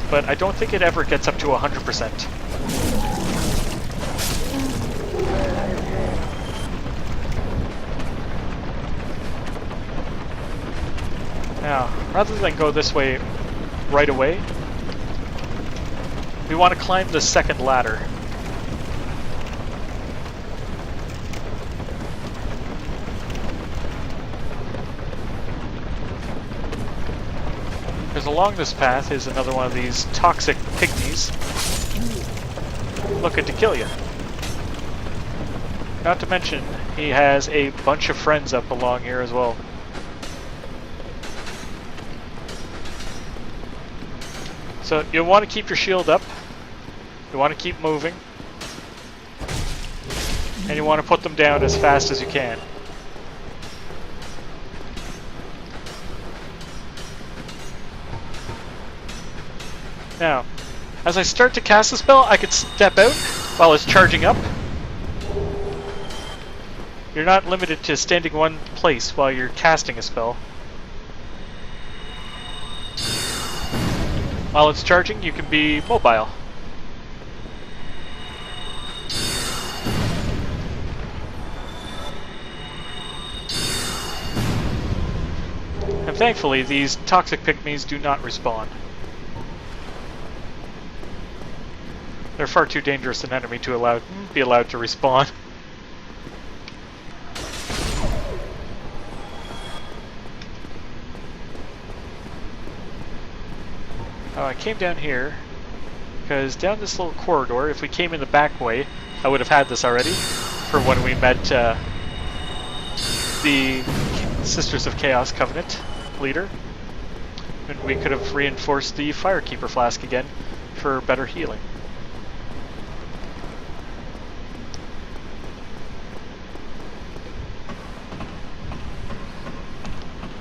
But I don't think it ever gets up to 100%. Now, rather than go this way right away, we want to climb the second ladder. Because along this path is another one of these toxic pygmies looking to kill you. Not to mention, he has a bunch of friends up along here as well. So you'll want to keep your shield up, you want to keep moving, and you want to put them down as fast as you can. Now, as I start to cast a spell, I could step out while it's charging up. You're not limited to standing one place while you're casting a spell. While it's charging, you can be mobile. And thankfully, these toxic pygmies do not respawn. They're far too dangerous an enemy to be allowed to respawn. Oh, I came down here because down this little corridor, if we came in the back way, I would have had this already for when we met the Sisters of Chaos Covenant leader, and we could have reinforced the Firekeeper Flask again for better healing.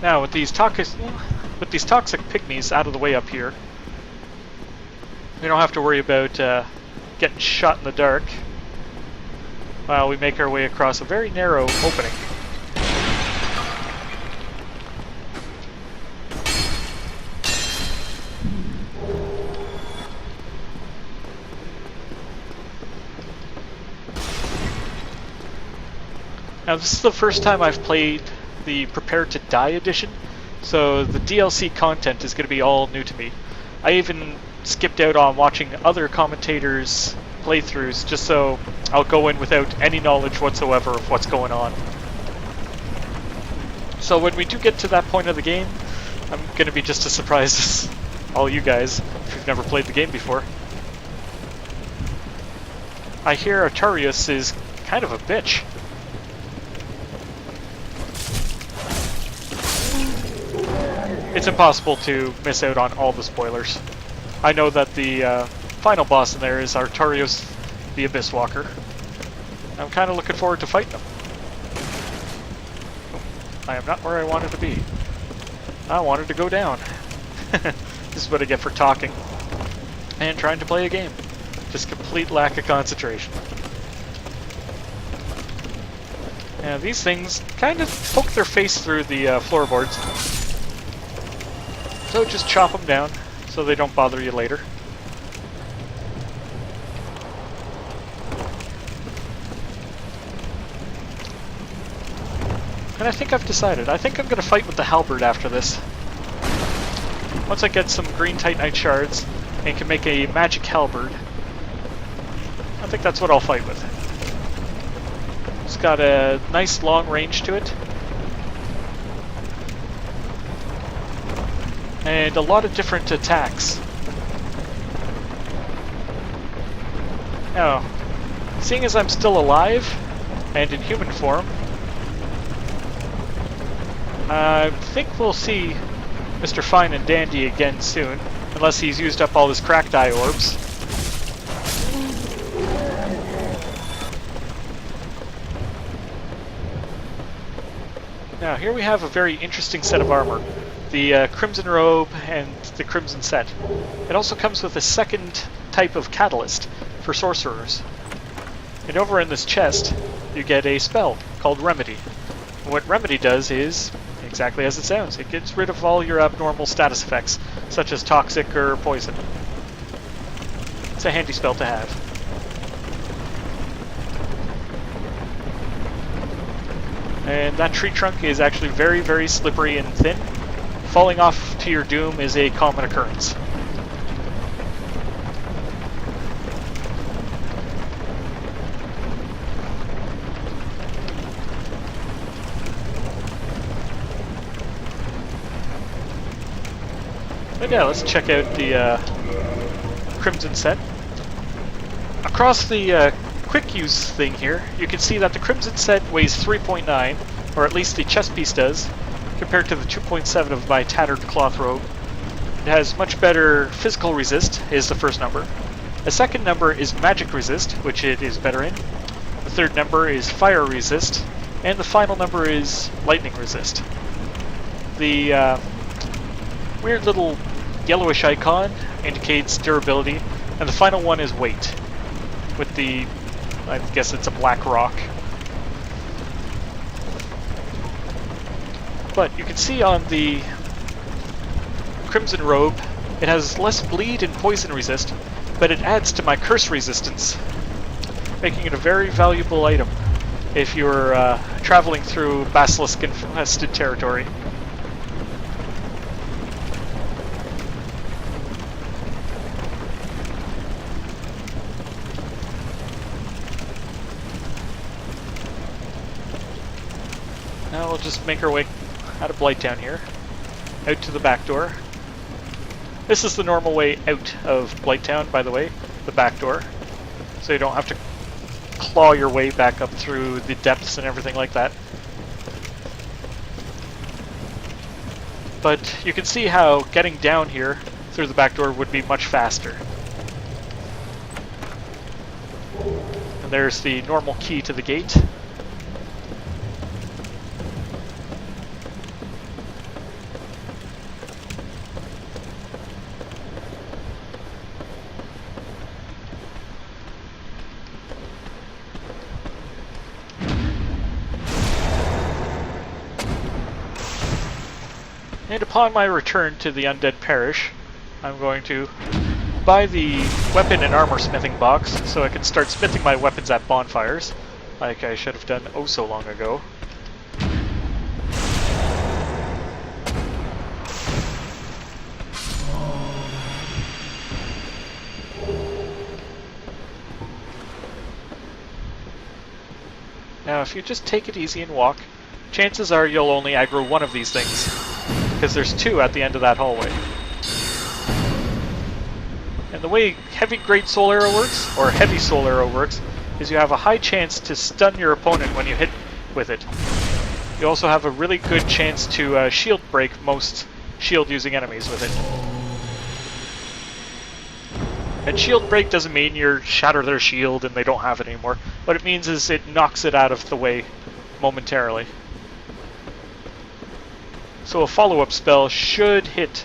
Now, with these toxic pygmies out of the way up here, we don't have to worry about getting shot in the dark while we make our way across a very narrow opening. Now, this is the first time I've played the Prepare to Die edition, so the DLC content is going to be all new to me. I even skipped out on watching other commentators' playthroughs just so I'll go in without any knowledge whatsoever of what's going on. So when we do get to that point of the game, I'm going to be just as surprised as all you guys if you've never played the game before. I hear Artarius is kind of a bitch. It's impossible to miss out on all the spoilers. I know that the final boss in there is Artarius the Abyss Walker. I'm kind of looking forward to fighting him. I am not where I wanted to be. I wanted to go down. This is what I get for talking and trying to play a game. Just complete lack of concentration. Now these things kind of poke their face through the floorboards. So just chop them down so they don't bother you later. And I think I've decided. I think I'm going to fight with the halberd after this. Once I get some green titanite shards and can make a magic halberd, I think that's what I'll fight with. It's got a nice long range to it. And a lot of different attacks. Now, seeing as I'm still alive and in human form, I think we'll see Mr. Fine and Dandy again soon, unless he's used up all his cracked eye orbs. Now, here we have a very interesting set of armor. The Crimson Robe and the Crimson Set. It also comes with a second type of catalyst for sorcerers. And over in this chest, you get a spell called Remedy. And what Remedy does is exactly as it sounds. It gets rid of all your abnormal status effects, such as toxic or poison. It's a handy spell to have. And that tree trunk is actually very, very slippery and thin. Falling off to your doom is a common occurrence. But yeah, let's check out the Crimson Set. Across the quick use thing here, you can see that the Crimson Set weighs 3.9, or at least the chest piece does, compared to the 2.7 of my tattered cloth robe. It has much better physical resist, is the first number. The second number is magic resist, which it is better in. The third number is fire resist, and the final number is lightning resist. The weird little yellowish icon indicates durability, and the final one is weight, with the, I guess it's a black rock. But you can see on the Crimson Robe, it has less bleed and poison resist, but it adds to my curse resistance, making it a very valuable item if you're traveling through basilisk-infested territory. Now we'll just make our way out of Blighttown here, out to the back door. This is the normal way out of Blighttown, by the way, the back door, so you don't have to claw your way back up through the depths and everything like that. But you can see how getting down here through the back door would be much faster. And there's the normal key to the gate. And upon my return to the Undead Parish, I'm going to buy the weapon and armor smithing box so I can start smithing my weapons at bonfires, like I should have done oh so long ago. Now if you just take it easy and walk, chances are you'll only aggro one of these things, because there's two at the end of that hallway. And the way heavy great soul arrow works, or heavy soul arrow works, is you have a high chance to stun your opponent when you hit with it. You also have a really good chance to shield break most shield using enemies with it. And shield break doesn't mean you shatter their shield and they don't have it anymore. What it means is it knocks it out of the way momentarily. So a follow-up spell should hit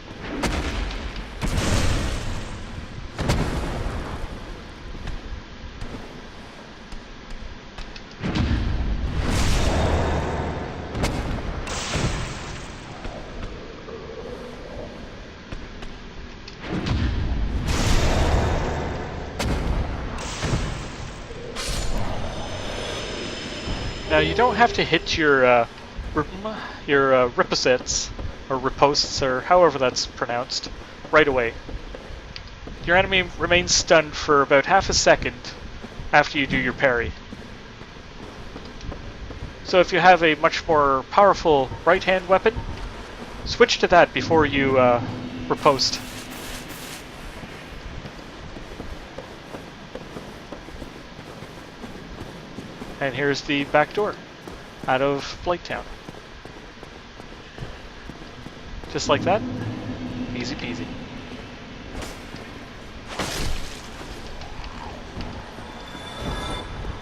Now you don't have to hit your riposets, or riposts, or however that's pronounced, right away. Your enemy remains stunned for about half a second after you do your parry. So if you have a much more powerful right-hand weapon, switch to that before you riposte. And here's the back door out of Blighttown. Just like that. Easy peasy.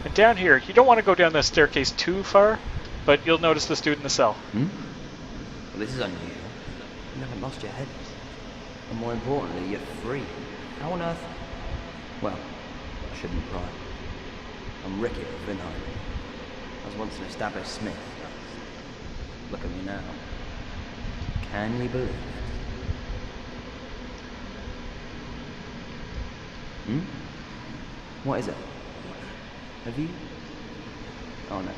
And down here, you don't want to go down the staircase too far, but you'll notice this dude in the cell. Well, this is unusual. You haven't lost your head. And more importantly, you're free. How on earth? Well, I shouldn't pry. I'm Ricky of Vinheim. I was once an established smith. Look at me now. Can you believe it? What is it? Have you? Oh no.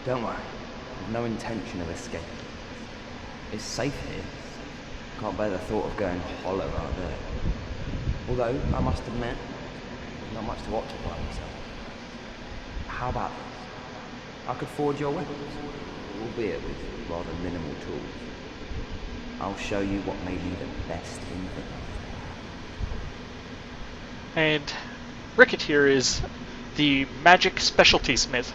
Don't worry. I've no intention of escaping. It's safe here. Can't bear the thought of going hollow out there. Although, I must admit, there's not much to occupy myself. How about this? I could forge your weapons, albeit with rather minimal tools. I'll show you what may be the best in things. And Rickett here is the magic specialty smith.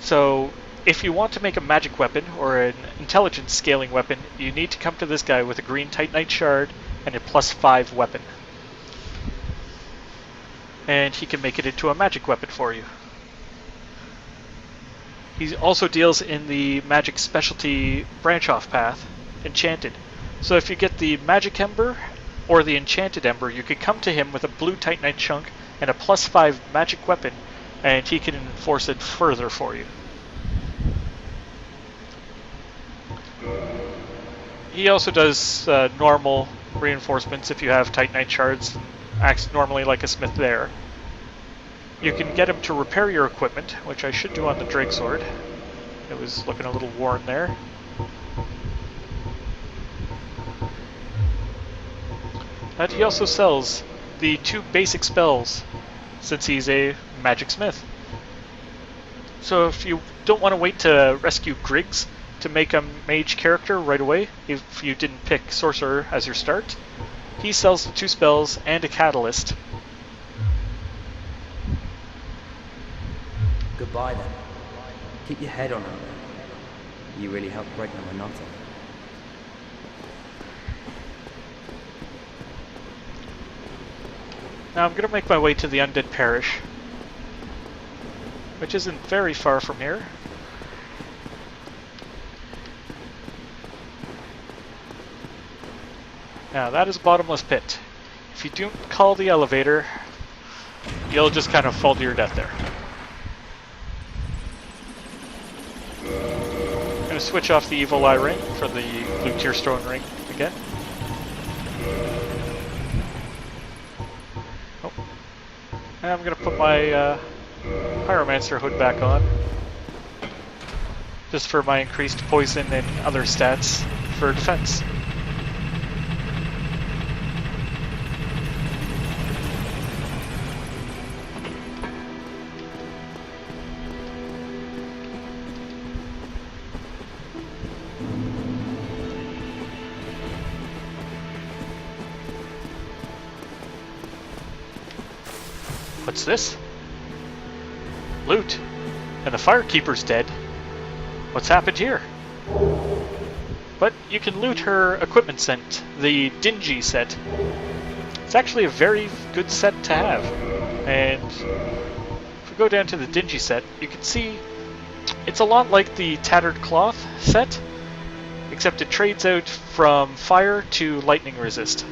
So if you want to make a magic weapon or an intelligence scaling weapon, you need to come to this guy with a green Titanite shard and a +5 weapon. And he can make it into a magic weapon for you. He also deals in the magic specialty branch-off path, Enchanted. So if you get the Magic Ember or the Enchanted Ember, you can come to him with a blue Titanite chunk and a +5 magic weapon, and he can enforce it further for you. He also does normal reinforcements if you have Titanite shards, acts normally like a smith there. You can get him to repair your equipment, which I should do on the Drake Sword. It was looking a little worn there. And he also sells the 2 basic spells, since he's a magic smith. So if you don't want to wait to rescue Griggs to make a mage character right away, if you didn't pick Sorcerer as your start, he sells the 2 spells and a catalyst. Goodbye then. Keep your head on her. You really helped break my monotony. Now I'm going to make my way to the Undead Parish, which isn't very far from here. Now that is a bottomless pit. If you don't call the elevator, you'll just kind of fall to your death there. I'm going to switch off the Evil Eye ring for the Blue Tearstone ring again. Oh. And I'm going to put my Pyromancer hood back on, just for my increased poison and other stats for defense. What's this? Loot. And the Firekeeper's dead. What's happened here? But you can loot her equipment set, the Dingy set. It's actually a very good set to have. And if we go down to the Dingy set, you can see it's a lot like the Tattered Cloth set, except it trades out from fire to lightning resist.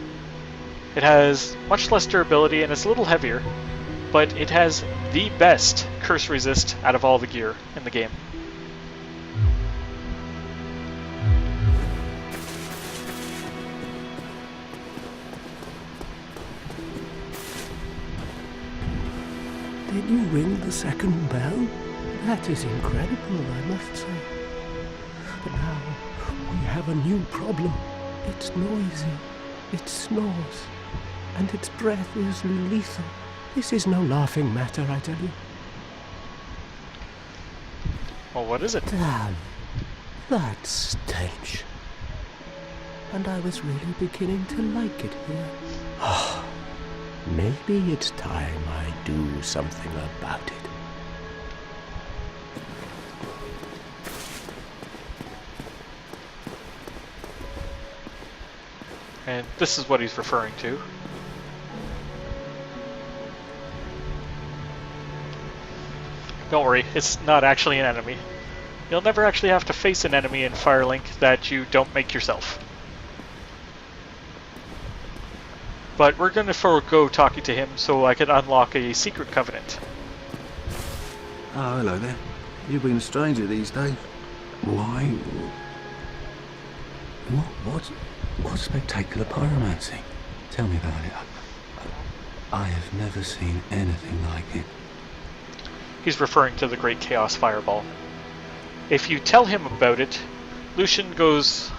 It has much less durability and it's a little heavier, but it has the best curse resist out of all the gear in the game. Did you ring the second bell? That is incredible, I must say. But now we have a new problem. It's noisy, it snores, and its breath is lethal. This is no laughing matter, I tell you. Well, what is it? Damn, that stench. And I was really beginning to like it here. Maybe it's time I do something about it. And this is what he's referring to. Don't worry, it's not actually an enemy. You'll never actually have to face an enemy in Firelink that you don't make yourself. But we're going to forego talking to him so I can unlock a secret covenant. Oh, hello there. You've been a stranger these days. Why? What spectacular pyromancy? Tell me about it. I have never seen anything like it. He's referring to the Great Chaos Fireball. If you tell him about it, Lucian goes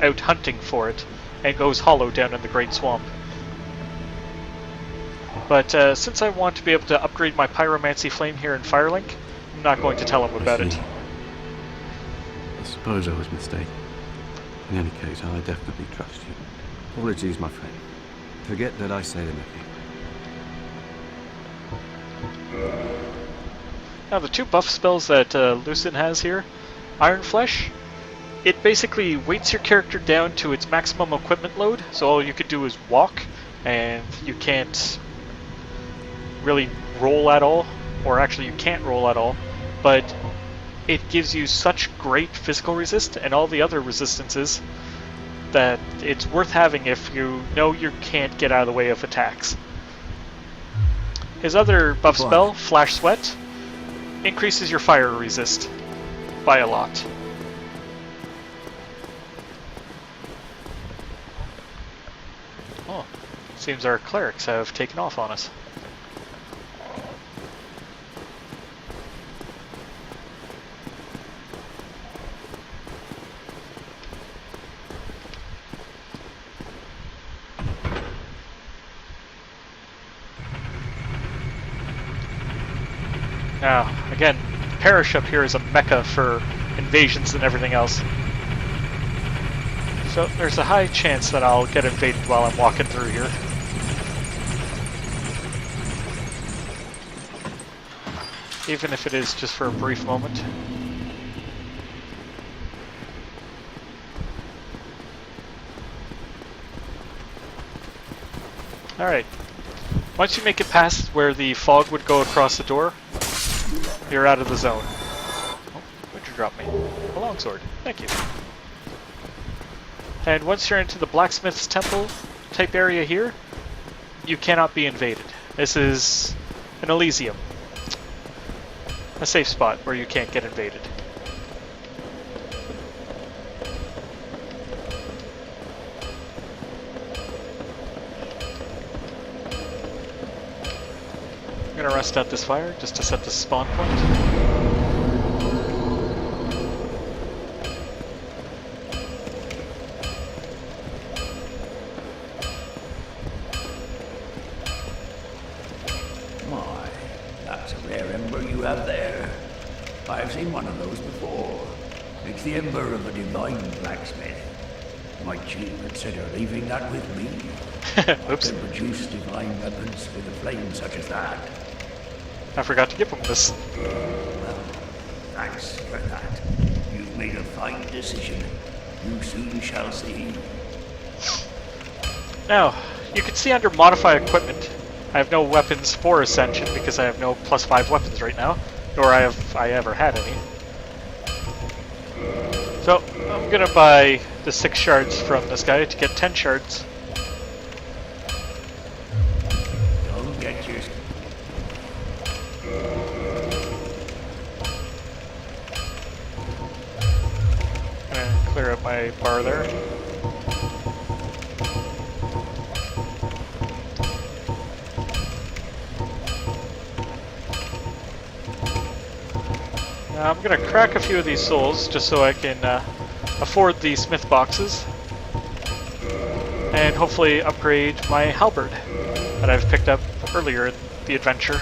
out hunting for it and goes hollow down in the Great Swamp. But since I want to be able to upgrade my pyromancy flame here in Firelink, I'm not going to tell him about it. I suppose I was mistaken. In any case, I definitely trust you. Apologies, my friend. Forget that I said anything. Now the two buff spells that Lucian has here, Iron Flesh, it basically weights your character down to its maximum equipment load, so all you could do is walk, and you can't really roll at all, or actually you can't roll at all, but it gives you such great physical resist and all the other resistances that it's worth having if you know you can't get out of the way of attacks. His other buff spell, Flash Sweat, increases your fire resist by a lot. Oh, seems our clerics have taken off on us. Now, again, Parish up here is a mecca for invasions and everything else. So there's a high chance that I'll get invaded while I'm walking through here. Even if it is just for a brief moment. Alright. Once you make it past where the fog would go across the door, you're out of the zone. Oh, what'd you drop me? A longsword. Thank you. And once you're into the blacksmith's temple type area here, you cannot be invaded. This is an Elysium. A safe spot where you can't get invaded. I'm gonna rest out this fire just to set the spawn point. My, that's a rare ember you have there. I've seen one of those before. It's the ember of a divine blacksmith. Might you consider leaving that with me? Oops. To produce divine weapons with a flame such as that. I forgot to give him this. Well, thanks for that. You've made a fine decision. You soon shall see. Now, you can see under Modify Equipment, I have no weapons for Ascension because I have no +5 weapons right now, nor have I ever had any. So, I'm gonna buy the 6 shards from this guy to get 10 shards. Don't get yours. Gonna clear up my bar there. I'm gonna crack a few of these souls just so I can afford the smith boxes. And hopefully upgrade my halberd that I've picked up earlier in the adventure.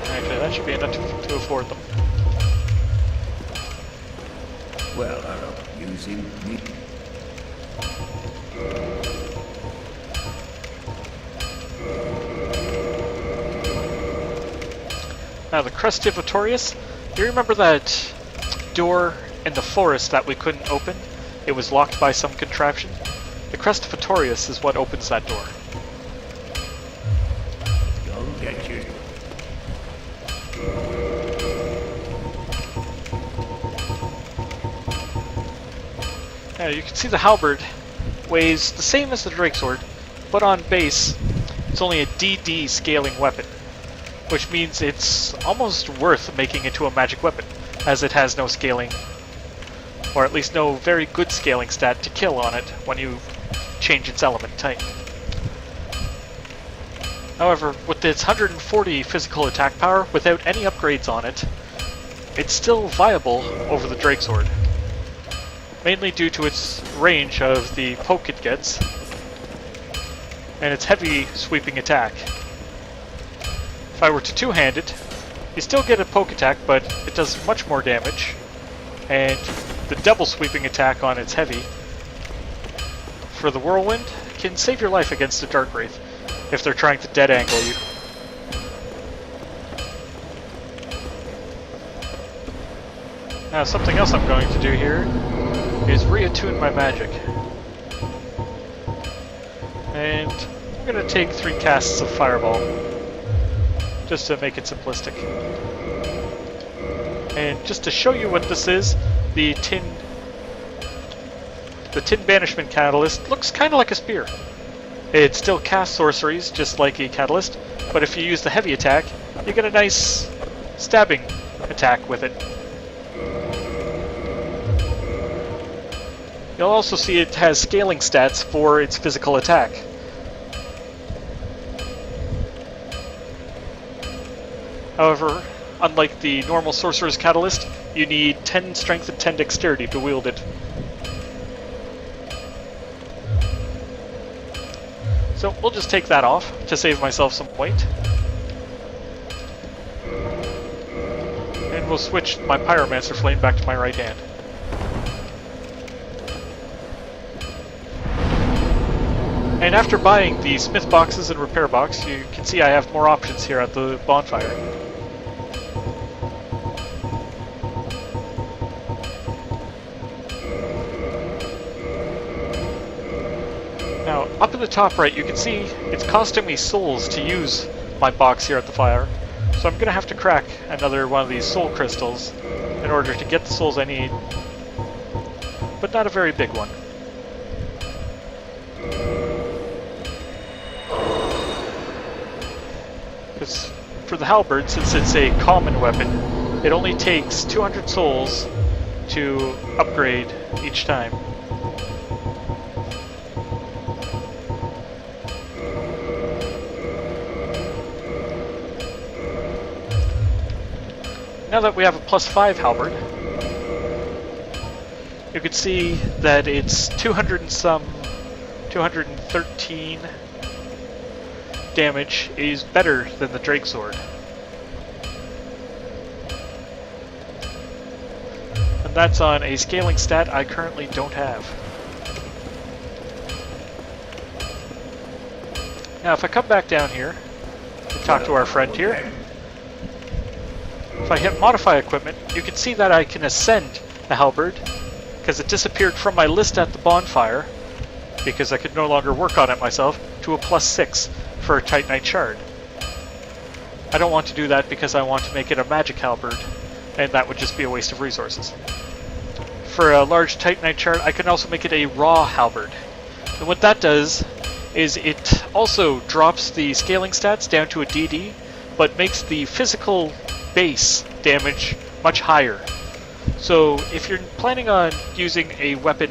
Actually, that should be enough to afford them. Well, I don't using me. Now the Crest of Vitorius, you remember that door in the forest that we couldn't open? It was locked by some contraption? The Crest of Vitorius is what opens that door. Go get you. Now you can see the halberd weighs the same as the Drake Sword, but on base it's only a DD scaling weapon, which means it's almost worth making into a magic weapon, as it has no scaling, or at least no very good scaling stat to kill on it when you change its element type. However, with its 140 physical attack power, without any upgrades on it, it's still viable over the Drake Sword, mainly due to its range of the poke it gets, and its heavy sweeping attack. If I were to two-hand it, you still get a poke attack, but it does much more damage, and the double sweeping attack on its heavy for the whirlwind can save your life against a dark wraith if they're trying to dead angle you. Now something else I'm going to do here is reattune my magic. And I'm going to take 3 casts of Fireball, just to make it simplistic. And just to show you what this is, the tin banishment catalyst looks kind of like a spear. It still casts sorceries just like a catalyst, but if you use the heavy attack, you get a nice stabbing attack with it. You'll also see it has scaling stats for its physical attack. However, unlike the normal Sorcerer's Catalyst, you need 10 strength and 10 dexterity to wield it. So we'll just take that off to save myself some weight. And we'll switch my Pyromancer Flame back to my right hand. And after buying the smith boxes and repair box, you can see I have more options here at the bonfire. Now, up in the top right, you can see it's costing me souls to use my box here at the fire. So I'm going to have to crack another one of these soul crystals in order to get the souls I need. But not a very big one. Because for the halberd, since it's a common weapon, it only takes 200 souls to upgrade each time. Now that we have a +5 halberd, you can see that it's 213 damage is better than the Drake Sword. And that's on a scaling stat I currently don't have. Now if I come back down here and talk to our friend here, if I hit modify equipment, you can see that I can ascend the halberd because it disappeared from my list at the bonfire because I could no longer work on it myself to a +6 for a Titanite shard. I don't want to do that because I want to make it a magic halberd, and that would just be a waste of resources. For a large Titanite shard, I can also make it a raw halberd. And what that does is it also drops the scaling stats down to a DD, but makes the physical base damage much higher. So if you're planning on using a weapon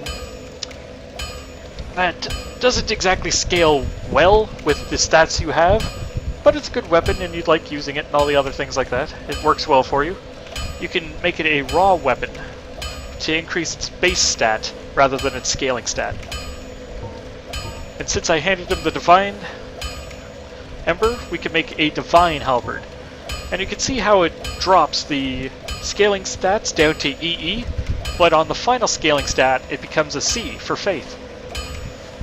that Doesn't exactly scale well with the stats you have, but it's a good weapon and you'd like using it and all the other things like that. It works well for you. You can make it a raw weapon to increase its base stat rather than its scaling stat. And since I handed him the Divine Ember, we can make a Divine Halberd. And you can see how it drops the scaling stats down to EE, but on the final scaling stat it becomes a C for Faith.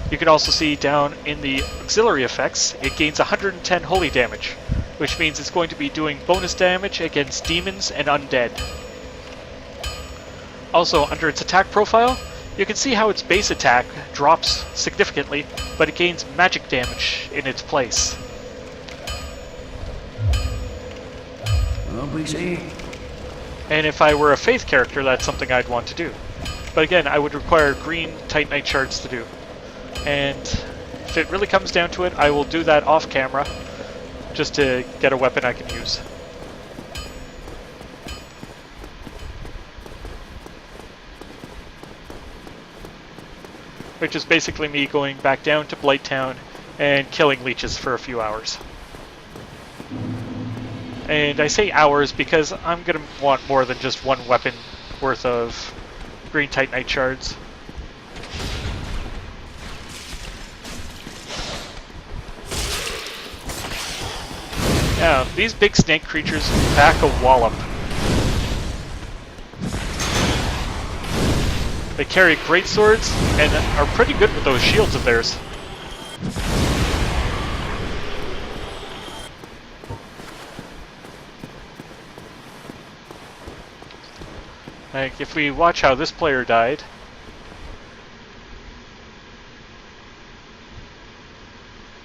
You can also see down in the auxiliary effects, it gains 110 holy damage, which means it's going to be doing bonus damage against demons and undead. Also, under its attack profile, you can see how its base attack drops significantly, but it gains magic damage in its place. Well, we see. And if I were a Faith character, that's something I'd want to do. But again, I would require green Titanite shards to do. And if it really comes down to it, I will do that off camera, just to get a weapon I can use. Which is basically me going back down to Blighttown and killing leeches for a few hours. And I say hours because I'm going to want more than just one weapon worth of green Titanite shards. Yeah, these big snake creatures pack a wallop. They carry great swords and are pretty good with those shields of theirs. Like, if we watch how this player died.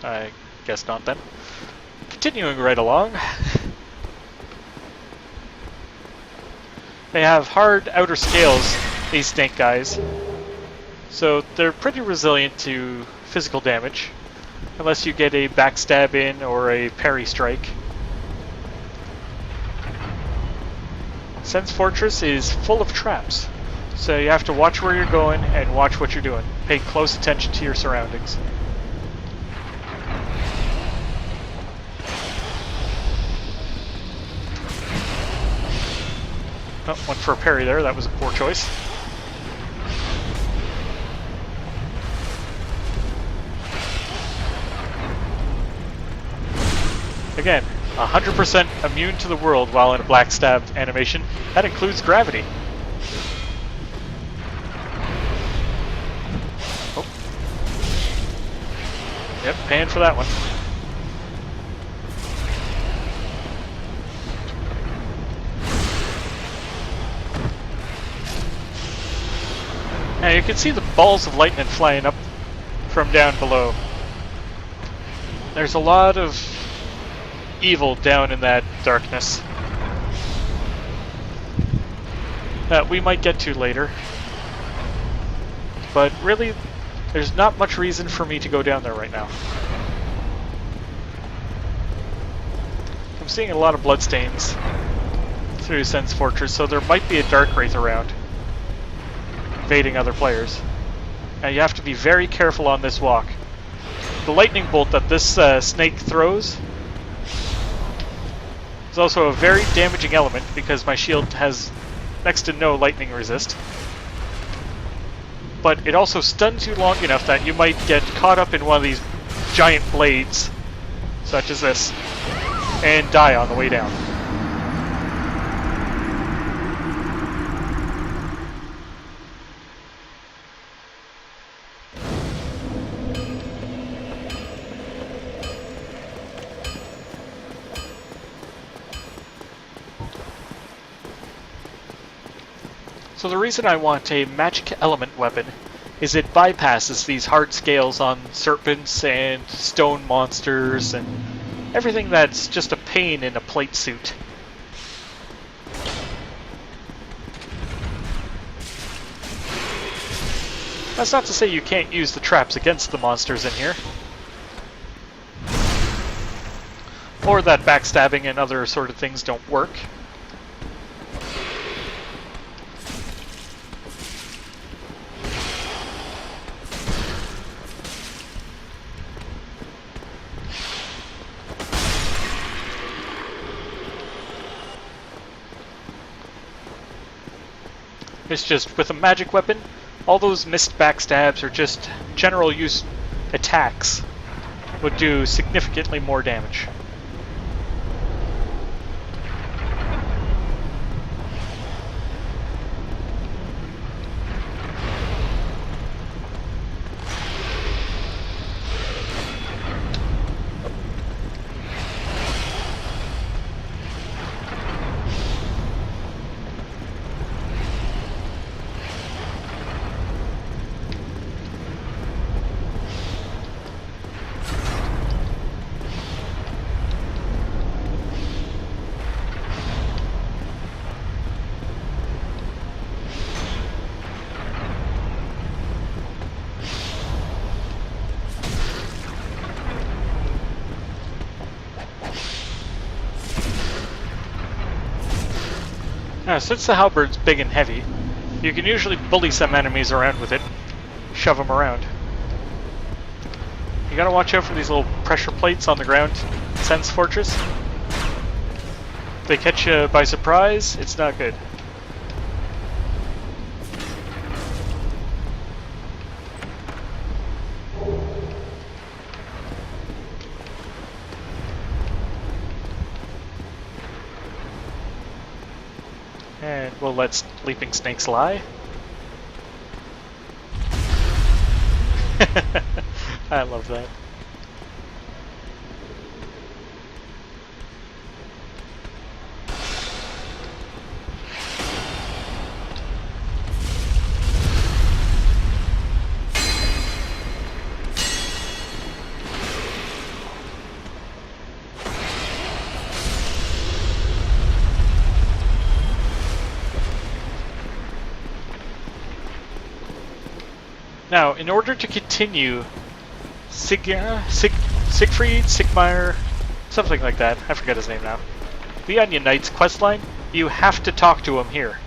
I guess not then. Continuing right along. They have hard outer scales, these snake guys. So they're pretty resilient to physical damage. Unless you get a backstab in or a parry strike. Sens Fortress is full of traps, so you have to watch where you're going and watch what you're doing. Pay close attention to your surroundings. Oh, went for a parry there, that was a poor choice. Again, 100% immune to the world while in a black stab animation. That includes gravity. Oh. Yep, paying for that one. Now you can see the balls of lightning flying up from down below. There's a lot of evil down in that darkness that we might get to later. But really, there's not much reason for me to go down there right now. I'm seeing a lot of bloodstains through Sens Fortress, so there might be a dark wraith around, invading other players. Now you have to be very careful on this walk. The lightning bolt that this snake throws is also a very damaging element because my shield has next to no lightning resist. But it also stuns you long enough that you might get caught up in one of these giant blades, such as this, and die on the way down. So the reason I want a magic element weapon is it bypasses these hard scales on serpents and stone monsters and everything that's just a pain in a plate suit. That's not to say you can't use the traps against the monsters in here. Or that backstabbing and other sort of things don't work. It's just with a magic weapon, all those missed backstabs or just general use attacks would do significantly more damage. Now, since the halberd's big and heavy, you can usually bully some enemies around with it, shove them around. You gotta watch out for these little pressure plates on the ground, Sens Fortress. If they catch you by surprise, it's not good. And we'll let leaping snakes lie. I love that. Now, in order to continue Sigfried, Sigmar, something like that, I forget his name now, the Onion Knight's questline, you have to talk to him here.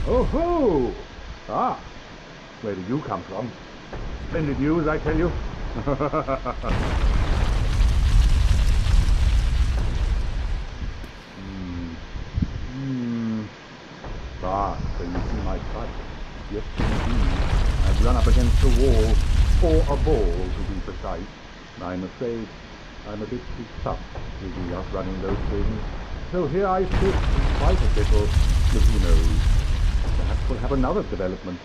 Oh ho! Ah, where did you come from? Splendid news, I tell you. Ah, so you see my fight. Yes, indeed. I've run up against a wall, or a ball to be precise. I'm afraid I'm a bit too tough to be outrunning those things. So here I sit and fight a little, but who knows? Perhaps we'll have another development.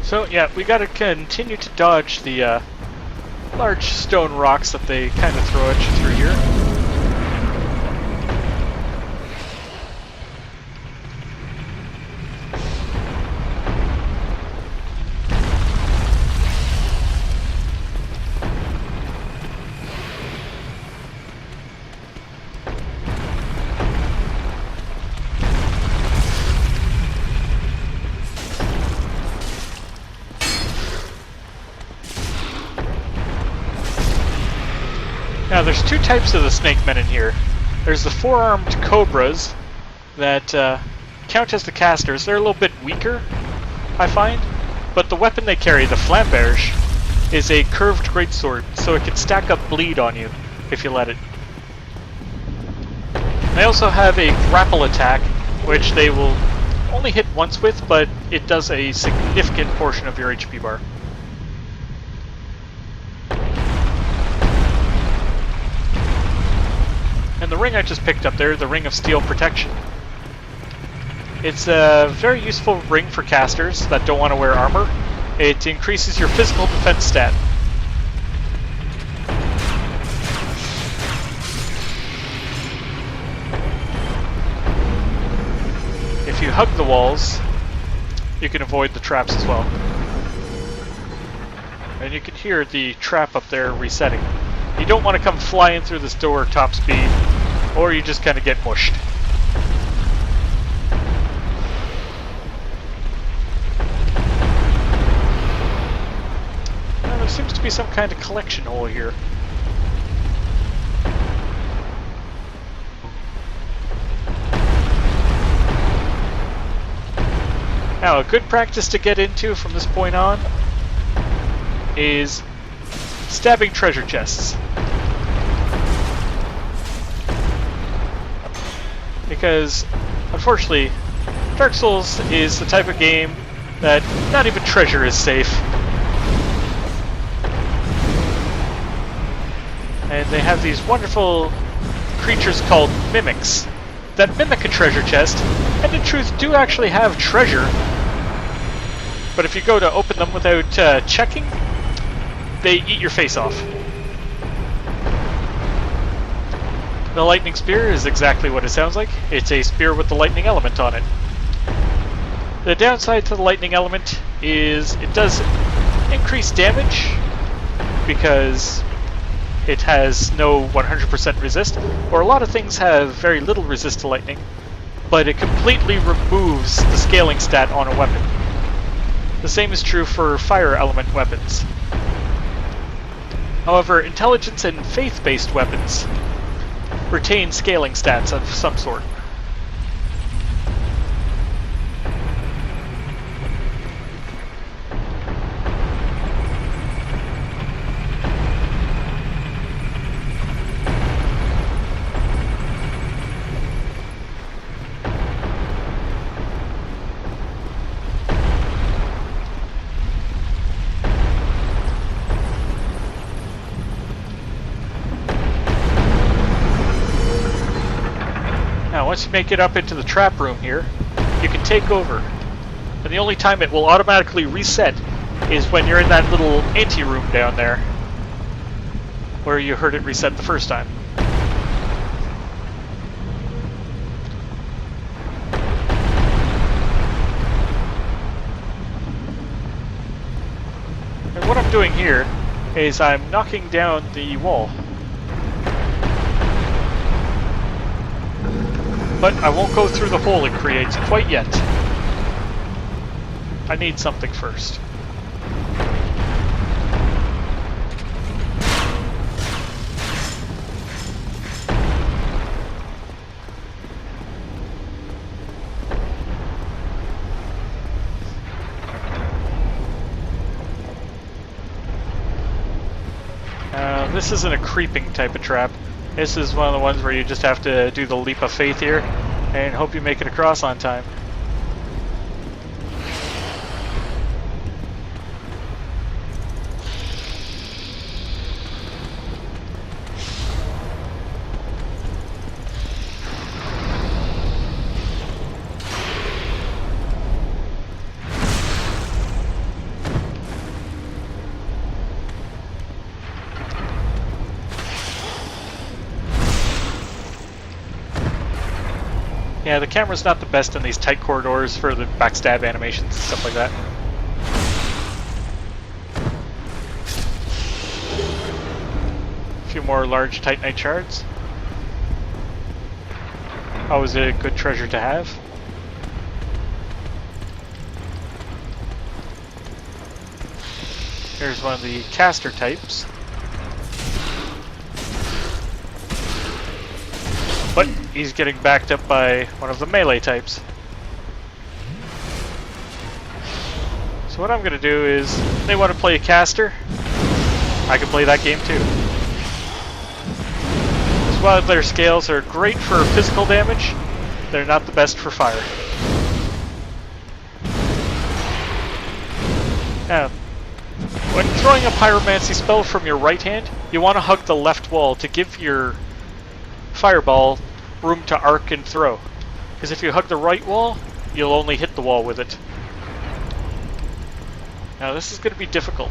So yeah, we gotta continue to dodge the large stone rocks that they kind of throw at you through here. Now, there's two types of the snake men in here. There's the four-armed cobras that count as the casters. They're a little bit weaker, I find, but the weapon they carry, the flamberge, is a curved greatsword, so it can stack up bleed on you if you let it. They also have a grapple attack, which they will only hit once with, but it does a significant portion of your HP bar. And the ring I just picked up there, the Ring of Steel Protection. It's a very useful ring for casters that don't want to wear armor. It increases your physical defense stat. If you hug the walls, you can avoid the traps as well. And you can hear the trap up there resetting. You don't want to come flying through this door top speed, or you just kind of get mushed. Now, there seems to be some kind of collection hole here. Now, a good practice to get into from this point on is stabbing treasure chests. Because, unfortunately, Dark Souls is the type of game that not even treasure is safe. And they have these wonderful creatures called mimics that mimic a treasure chest, and in truth do actually have treasure. But if you go to open them without checking, they eat your face off. The lightning spear is exactly what it sounds like. It's a spear with the lightning element on it. The downside to the lightning element is it does increase damage because it has no 100% resist, or a lot of things have very little resist to lightning, but it completely removes the scaling stat on a weapon. The same is true for fire element weapons. However, intelligence and faith-based weapons retain scaling stats of some sort. Once you make it up into the trap room here, you can take over. And the only time it will automatically reset is when you're in that little ante-room down there, where you heard it reset the first time. And what I'm doing here is I'm knocking down the wall. But I won't go through the hole it creates quite yet. I need something first. This isn't a creeping type of trap. This is one of the ones where you just have to do the leap of faith here and hope you make it across on time. Yeah, the camera's not the best in these tight corridors for the backstab animations and stuff like that. A few more large Titanite shards. Always a good treasure to have. Here's one of the caster types. But he's getting backed up by one of the melee types. So what I'm going to do is, if they want to play a caster, I can play that game too. Because while their scales are great for physical damage, they're not the best for fire. Now, when throwing a pyromancy spell from your right hand, you want to hug the left wall to give your fireball room to arc and throw. Because if you hug the right wall, you'll only hit the wall with it. Now this is going to be difficult,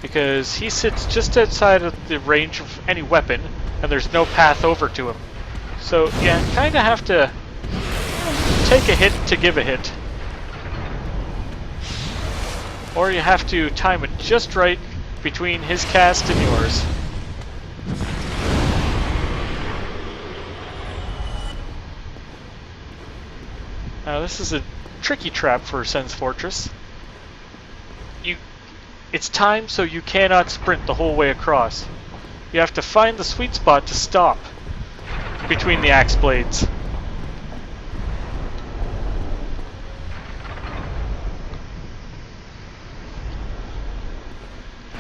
because he sits just outside of the range of any weapon, and there's no path over to him. So yeah, you kind of have to take a hit to give a hit. Or you have to time it just right between his cast and yours. Now this is a tricky trap for Sens Fortress. It's timed so you cannot sprint the whole way across. You have to find the sweet spot to stop between the axe blades.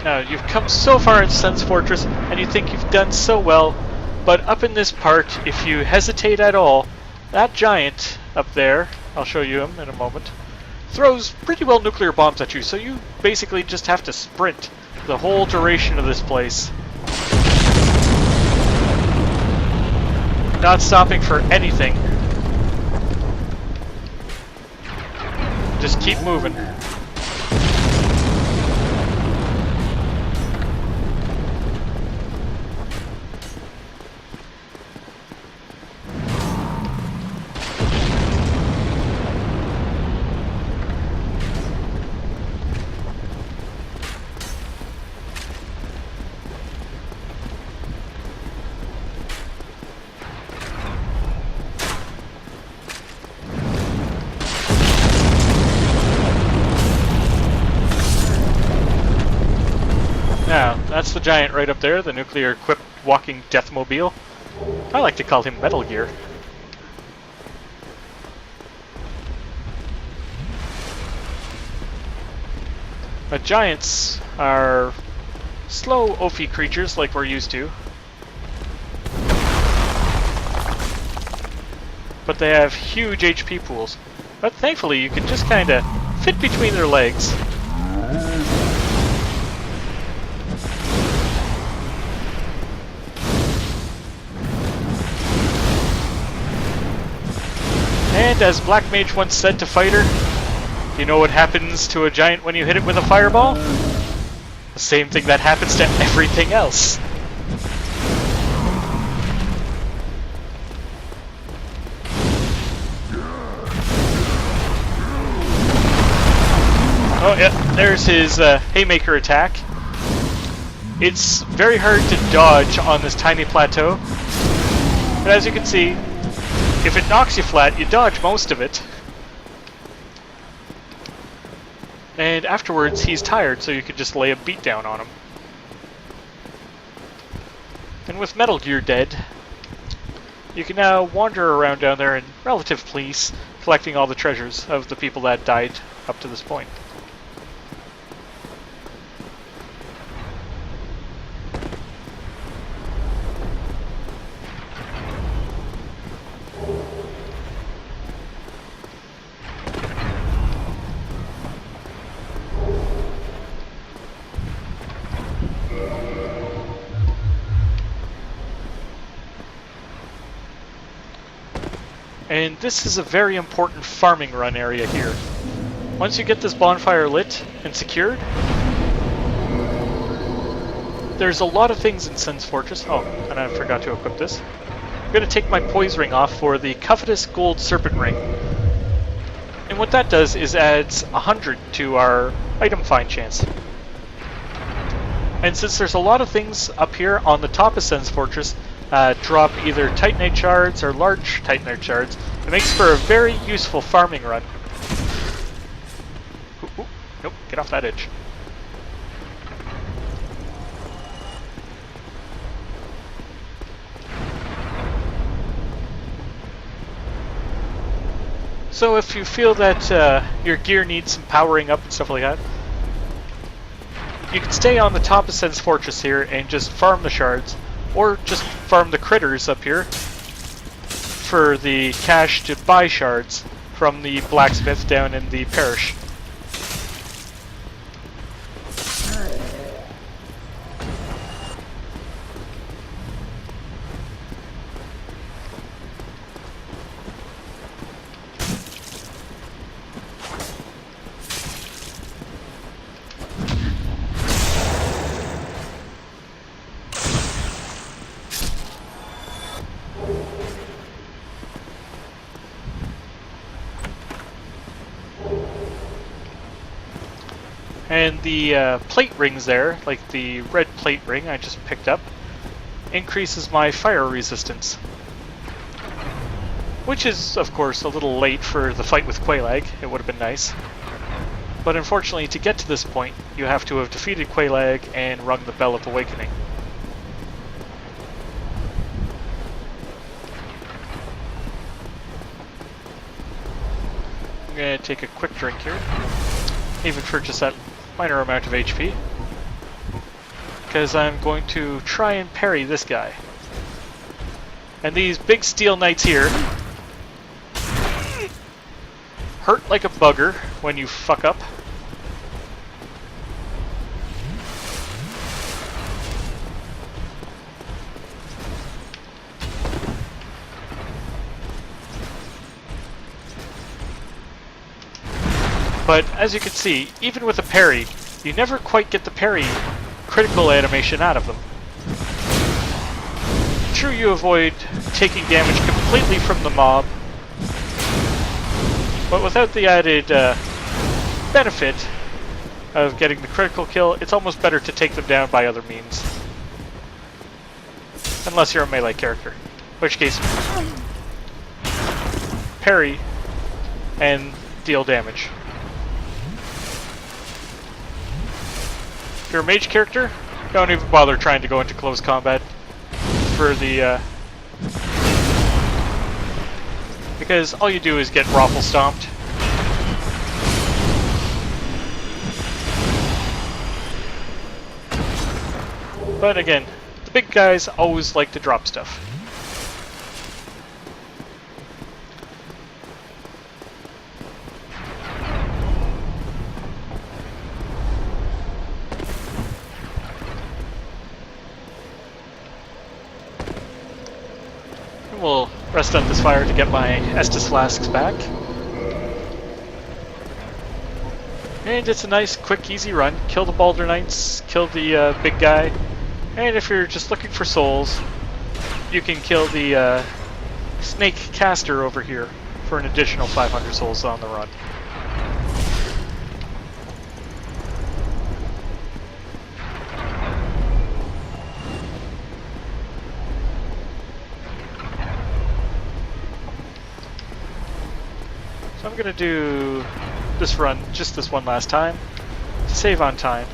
Now, you've come so far in Sens Fortress, and you think you've done so well, but up in this part, if you hesitate at all, that giant up there, I'll show you him in a moment, throws pretty well nuclear bombs at you, so you basically just have to sprint the whole duration of this place. Not stopping for anything. Just keep moving. Now, that's the giant right up there, the nuclear-equipped walking deathmobile. I like to call him Metal Gear. But giants are slow, oafy creatures like we're used to. But they have huge HP pools. But thankfully, you can just kind of fit between their legs. And as Black Mage once said to Fighter, you know what happens to a giant when you hit it with a fireball? The same thing that happens to everything else. Oh yeah, there's his haymaker attack. It's very hard to dodge on this tiny plateau, but as you can see, if it knocks you flat, you dodge most of it. And afterwards, he's tired, so you can just lay a beat down on him. And with Metal Gear dead, you can now wander around down there in relative peace, collecting all the treasures of the people that died up to this point. And this is a very important farming run area here. Once you get this bonfire lit and secured, there's a lot of things in Sens Fortress. Oh, and I forgot to equip this. I'm going to take my poise ring off for the covetous gold serpent ring. And what that does is adds 100 to our item find chance. And since there's a lot of things up here on the top of Sens Fortress, drop either Titanite shards or large Titanite shards, it makes for a very useful farming run. Ooh, ooh, nope, get off that edge. So if you feel that your gear needs some powering up and stuff like that, you can stay on the top of Sens Fortress here and just farm the shards, or just farm the critters up here for the cash to buy shards from the blacksmith down in the parish. And the plate rings there, like the red plate ring I just picked up, increases my fire resistance. Which is, of course, a little late for the fight with Quelaag. It would have been nice. But unfortunately, to get to this point, you have to have defeated Quelaag and rung the Bell of Awakening. I'm going to take a quick drink here, even for just that minor amount of HP. because I'm going to try and parry this guy. And these big steel knights here hurt like a bugger when you fuck up. But as you can see, even with a parry, you never quite get the parry critical animation out of them. True, you avoid taking damage completely from the mob, but without the added benefit of getting the critical kill, it's almost better to take them down by other means. Unless you're a melee character, in which case, parry and deal damage. If you're a mage character, don't even bother trying to go into close combat for the because all you do is get raffle stomped. But again, the big guys always like to drop stuff. We'll rest on this fire to get my Estus flasks back. And it's a nice, quick, easy run. Kill the Balder Knights, kill the big guy, and if you're just looking for souls, you can kill the Snake Caster over here for an additional 500 souls on the run. So I'm going to do this run just this one last time to save on time.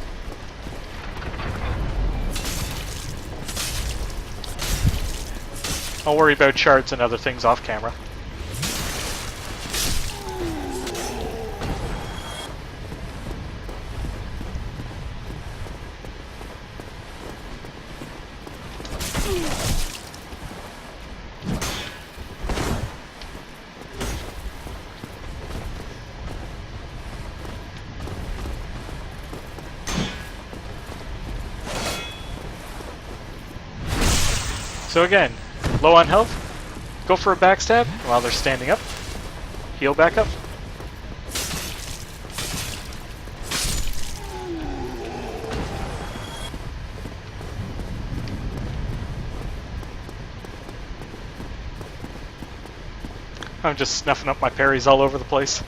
I'll worry about shards and other things off camera. So again, low on health, go for a backstab while they're standing up, heal back up. I'm just snuffing up my parries all over the place.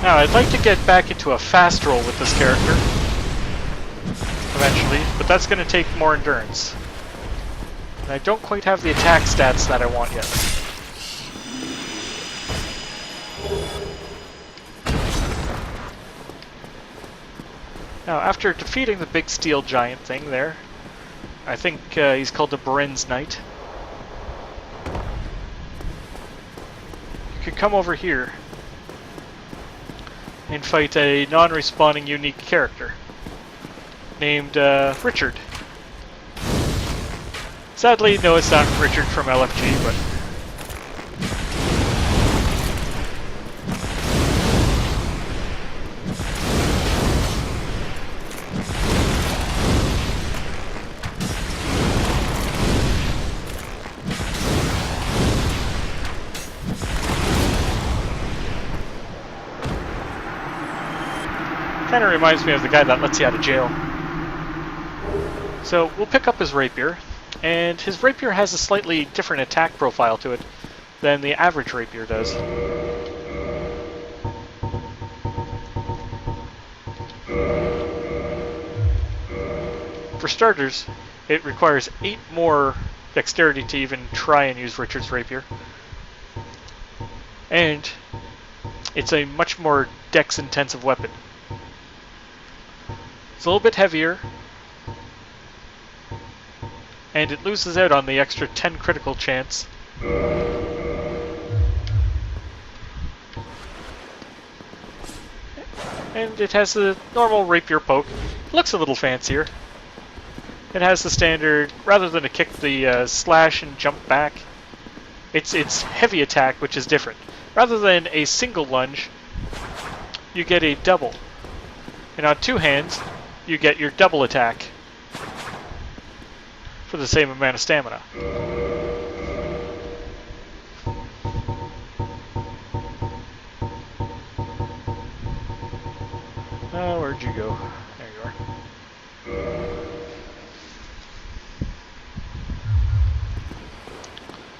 Now, I'd like to get back into a fast roll with this character eventually, but that's going to take more endurance. And I don't quite have the attack stats that I want yet. Now, after defeating the big steel giant thing there, I think he's called the Barin's Knight, you could come over here and fight a non-respawning unique character named Richard. Sadly, no, it's not Richard from LFG, but kind of reminds me of the guy that lets you out of jail. So we'll pick up his rapier, and his rapier has a slightly different attack profile to it than the average rapier does. For starters, it requires 8 more dexterity to even try and use Richard's rapier. And it's a much more dex-intensive weapon. It's a little bit heavier, and it loses out on the extra 10 critical chance. And it has the normal rapier poke. It looks a little fancier. It has the standard, rather than a kick, the slash and jump back. It's heavy attack, which is different. Rather than a single lunge, you get a double. And on 2 hands, you get your double attack for the same amount of stamina. Oh, where'd you go? There you are.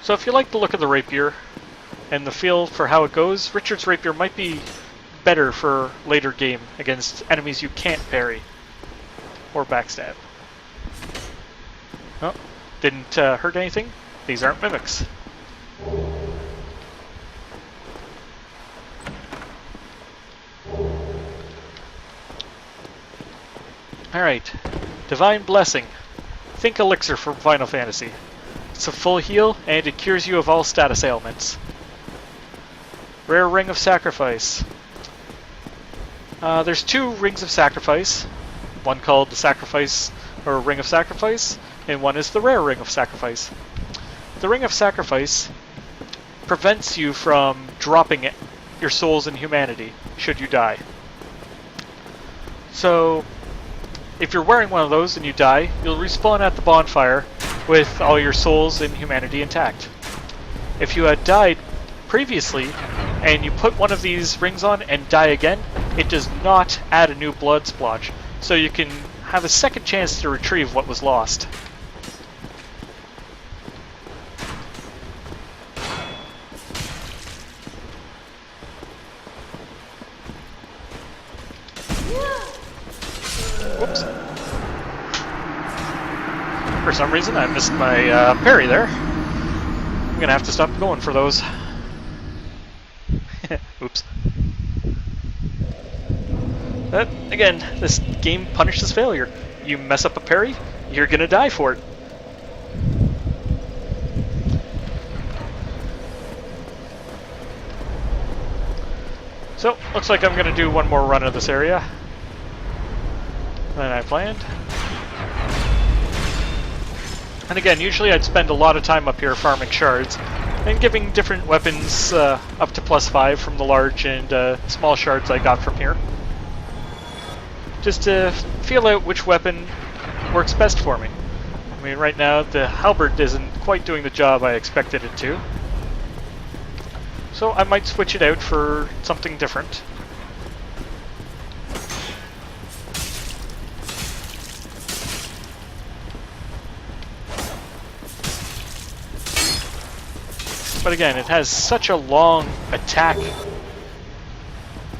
So if you like the look of the rapier and the feel for how it goes, Richard's rapier might be better for later game against enemies you can't parry or backstab. Oh, didn't hurt anything. These aren't mimics. Alright, Divine Blessing. Think elixir from Final Fantasy. It's a full heal, and it cures you of all status ailments. Rare Ring of Sacrifice. There's 2 Rings of Sacrifice. One called the Sacrifice, or Ring of Sacrifice, and one is the Rare Ring of Sacrifice. The Ring of Sacrifice prevents you from dropping your souls in humanity, should you die. So, if you're wearing one of those and you die, you'll respawn at the bonfire with all your souls in humanity intact. If you had died previously and you put one of these rings on and die again, it does not add a new blood splotch, so you can have a second chance to retrieve what was lost. Whoops. For some reason I missed my parry there. I'm gonna have to stop going for those. Oops. But again, this game punishes failure. You mess up a parry, you're gonna die for it. So, looks like I'm gonna do one more run of this area than I planned. And again, usually I'd spend a lot of time up here farming shards and giving different weapons up to +5 from the large and small shards I got from here. Just to feel out which weapon works best for me. I mean, right now the halberd isn't quite doing the job I expected it to. So I might switch it out for something different. But again, it has such a long attack.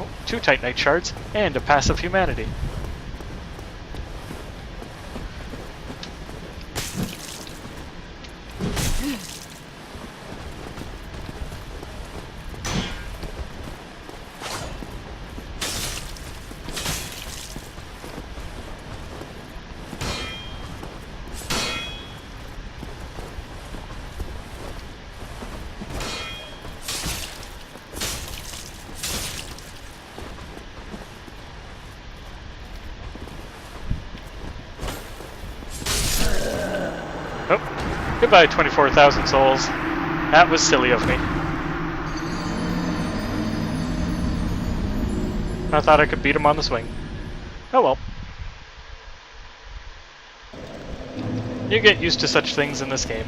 Oh, 2 Titanite shards and a passive humanity. Oh, goodbye 24,000 souls. That was silly of me. I thought I could beat him on the swing. Oh well. You get used to such things in this game.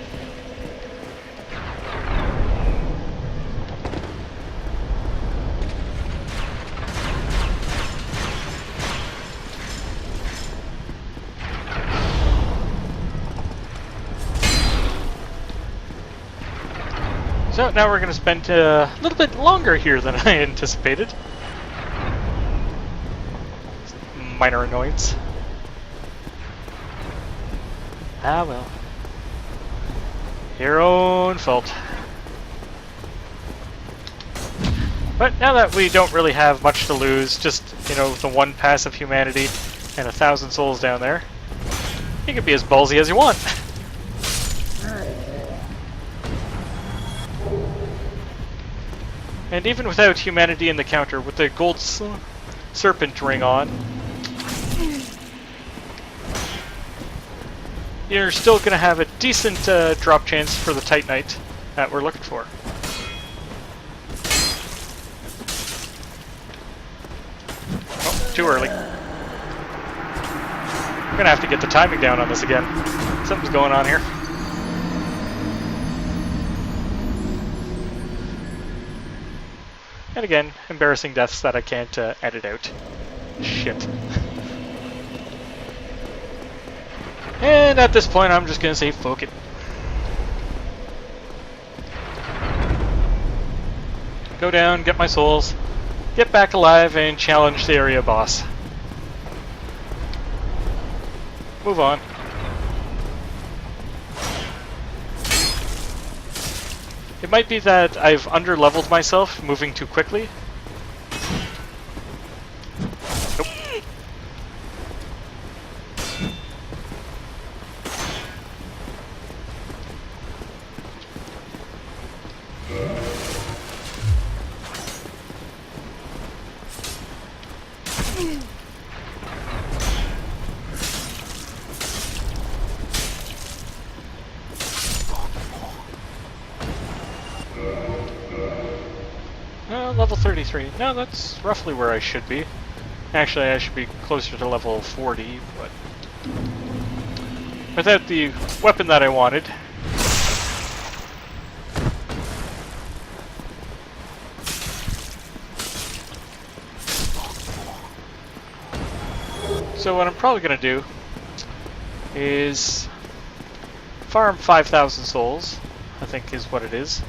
So now we're going to spend a little bit longer here than I anticipated. Minor annoyance. Ah well. Your own fault. But now that we don't really have much to lose, just, you know, the one pass of humanity and 1,000 souls down there, you can be as ballsy as you want. And even without humanity in the counter, with the gold serpent ring on, you're still going to have a decent drop chance for the Titanite that we're looking for. Oh, too early. I'm going to have to get the timing down on this again. Something's going on here. And again, embarrassing deaths that I can't edit out. Shit. And at this point, I'm just gonna say fuck it. Go down, get my souls, get back alive, and challenge the area boss. Move on. It might be that I've under-leveled myself, moving too quickly. Nope. Level 33. No, that's roughly where I should be. Actually, I should be closer to level 40, but without the weapon that I wanted. So what I'm probably going to do is farm 5,000 souls, I think is what it is,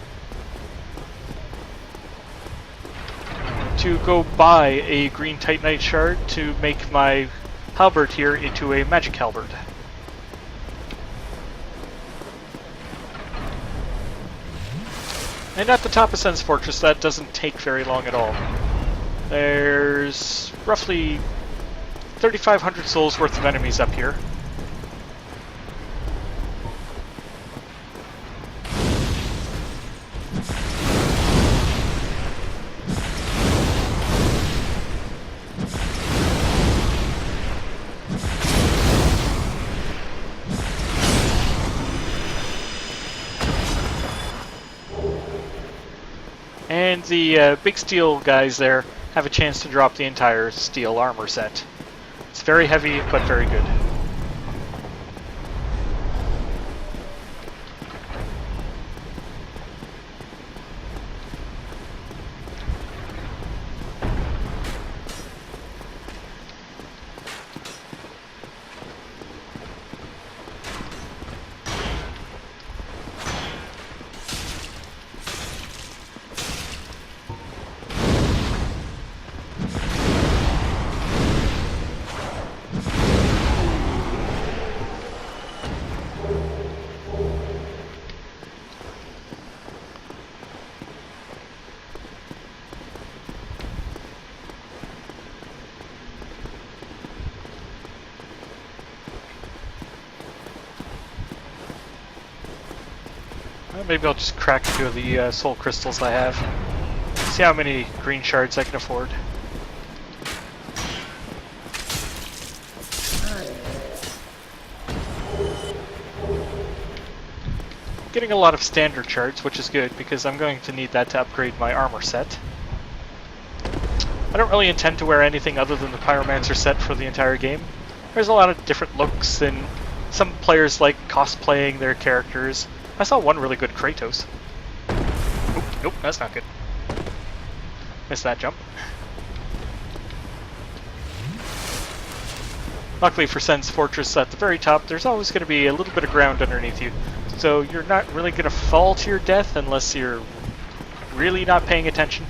to go buy a green Titanite shard to make my halberd here into a magic halberd. And at the top of Sens Fortress, that doesn't take very long at all. There's roughly 3,500 souls worth of enemies up here. And the big steel guys there have a chance to drop the entire steel armor set. It's very heavy, but very good. Maybe I'll just crack a few of the soul crystals I have. See how many green shards I can afford. Getting a lot of standard shards, which is good because I'm going to need that to upgrade my armor set. I don't really intend to wear anything other than the Pyromancer set for the entire game. There's a lot of different looks, and some players like cosplaying their characters. I saw one really good Kratos. Oop, nope, that's not good. Missed that jump. Luckily for Sens Fortress, at the very top, there's always going to be a little bit of ground underneath you. So you're not really going to fall to your death unless you're really not paying attention.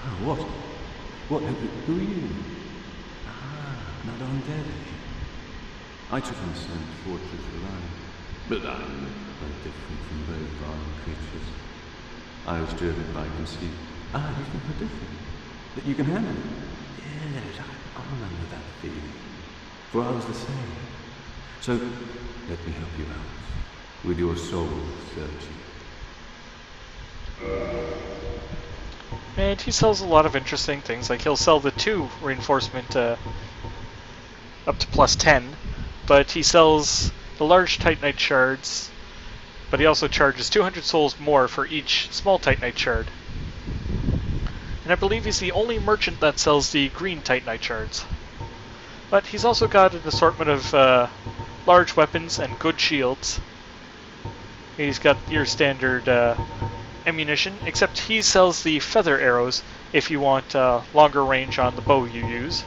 Oh, what? What? Who are you? Ah, not undead. I took on Sens Fortress alive. But I'm no different from those vile creatures. I was driven by conceit. Ah, you think we're different? That you can handle it? Yes, I remember that feeling. For I was the same. So, let me help you out. With your soul searching. And he sells a lot of interesting things, like he'll sell the 2 reinforcement up to +10, but he sells the large Titanite shards, but he also charges 200 souls more for each small Titanite shard. And I believe he's the only merchant that sells the green Titanite shards. But he's also got an assortment of large weapons and good shields. He's got your standard ammunition, except he sells the feather arrows if you want longer range on the bow you use.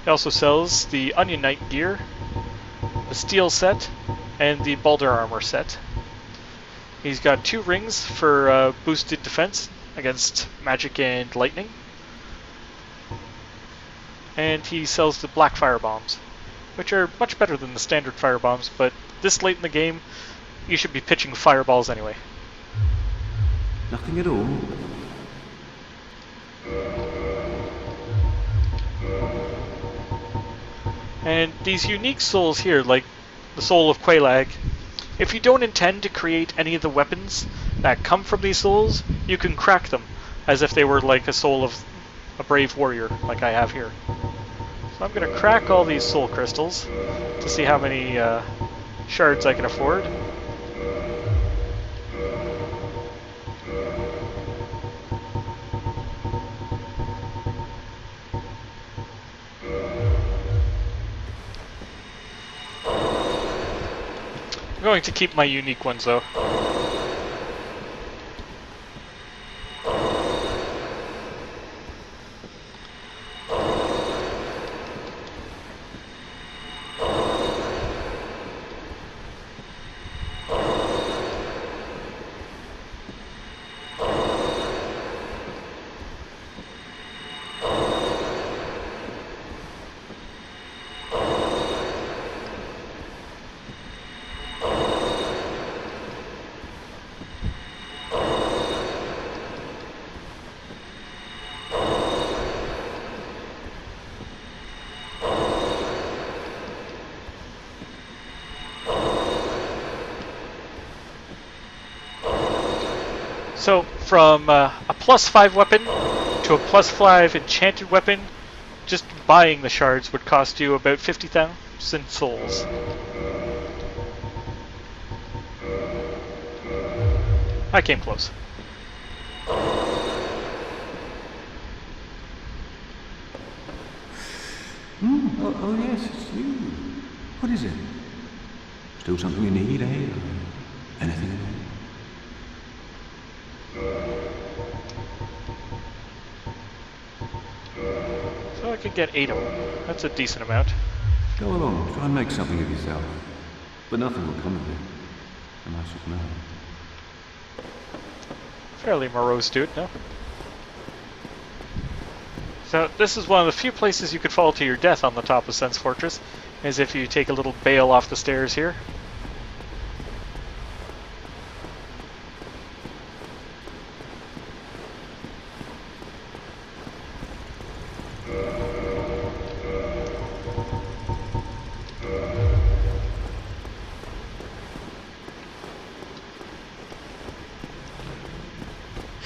He also sells the Onion Knight gear, the steel set, and the Balder armor set. He's got 2 rings for boosted defense against magic and lightning. And he sells the black fire bombs, which are much better than the standard fire bombs, but this late in the game, you should be pitching fireballs anyway. Nothing at all. And these unique souls here, like the soul of Quelaag, if you don't intend to create any of the weapons that come from these souls, you can crack them as if they were like a soul of a brave warrior, like I have here. So I'm going to crack all these soul crystals to see how many shards I can afford. I'm going to keep my unique ones though. So, from a +5 weapon to a +5 enchanted weapon, just buying the shards would cost you about 50,000 souls. I came close. Oh yes, it's you. What is it? Still something you need, eh? Anything at all? So I could get 8 of them. That's a decent amount. Go along, try and make something of yourself. But nothing will come of it. And I should know. Fairly morose dude, no? So this is one of the few places you could fall to your death on the top of Sens Fortress, is if you take a little bail off the stairs here.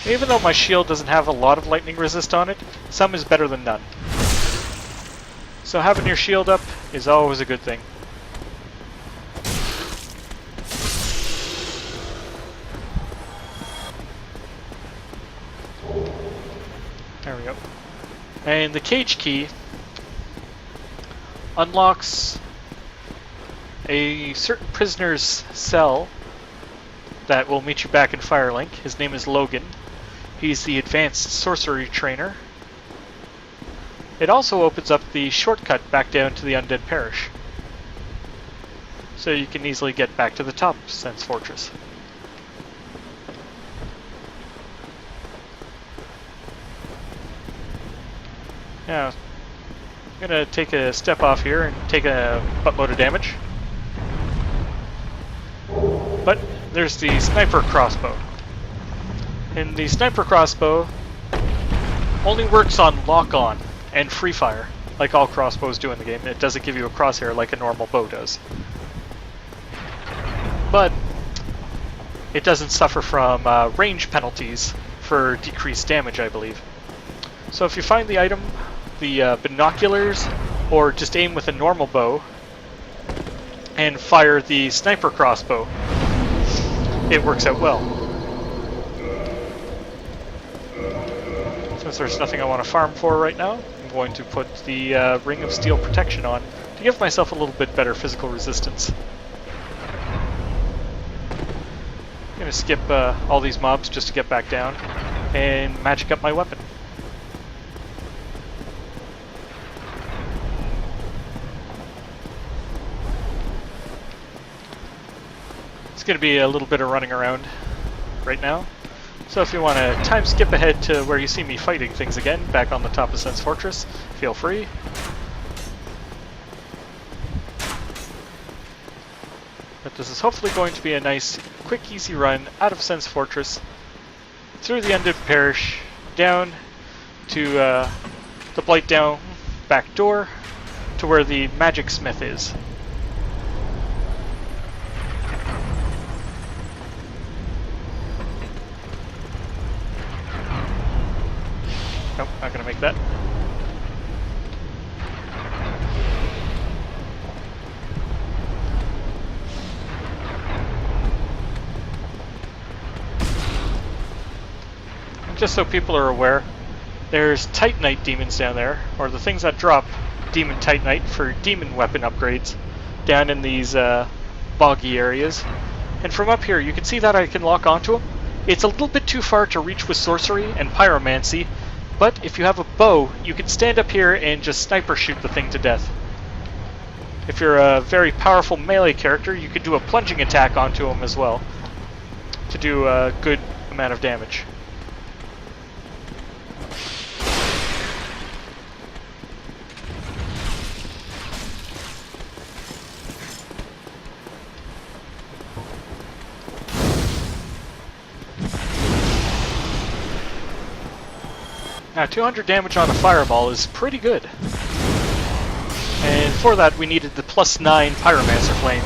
Even though my shield doesn't have a lot of lightning resist on it, some is better than none. So having your shield up is always a good thing. There we go. And the cage key unlocks a certain prisoner's cell that will meet you back in Firelink. His name is Logan. He's the advanced sorcery trainer. It also opens up the shortcut back down to the Undead Parish, so you can easily get back to the top of Sens Fortress. Now, I'm gonna take a step off here and take a buttload of damage. But there's the sniper crossbow. And the sniper crossbow only works on lock-on and free fire, like all crossbows do in the game. It doesn't give you a crosshair like a normal bow does. But it doesn't suffer from range penalties for decreased damage, I believe. So if you find the item, the binoculars, or just aim with a normal bow and fire the sniper crossbow, it works out well. Since there's nothing I want to farm for right now, I'm going to put the Ring of Steel Protection on to give myself a little bit better physical resistance. I'm going to skip all these mobs just to get back down and magic up my weapon. It's going to be a little bit of running around right now. So if you want to time skip ahead to where you see me fighting things again, back on the top of Sens Fortress, feel free. But this is hopefully going to be a nice, quick, easy run out of Sens Fortress, through the Undead Parish, down to the Blightdown back door, to where the Magic Smith is. Nope, not gonna make that. Just so people are aware, there's Titanite demons down there, or the things that drop Demon Titanite for demon weapon upgrades, down in these boggy areas. And from up here, you can see that I can lock onto them. It's a little bit too far to reach with sorcery and pyromancy, but if you have a bow, you can stand up here and just sniper shoot the thing to death. If you're a very powerful melee character, you can do a plunging attack onto him as well, to do a good amount of damage. Now, 200 damage on a fireball is pretty good. And for that, we needed the +9 Pyromancer Flame.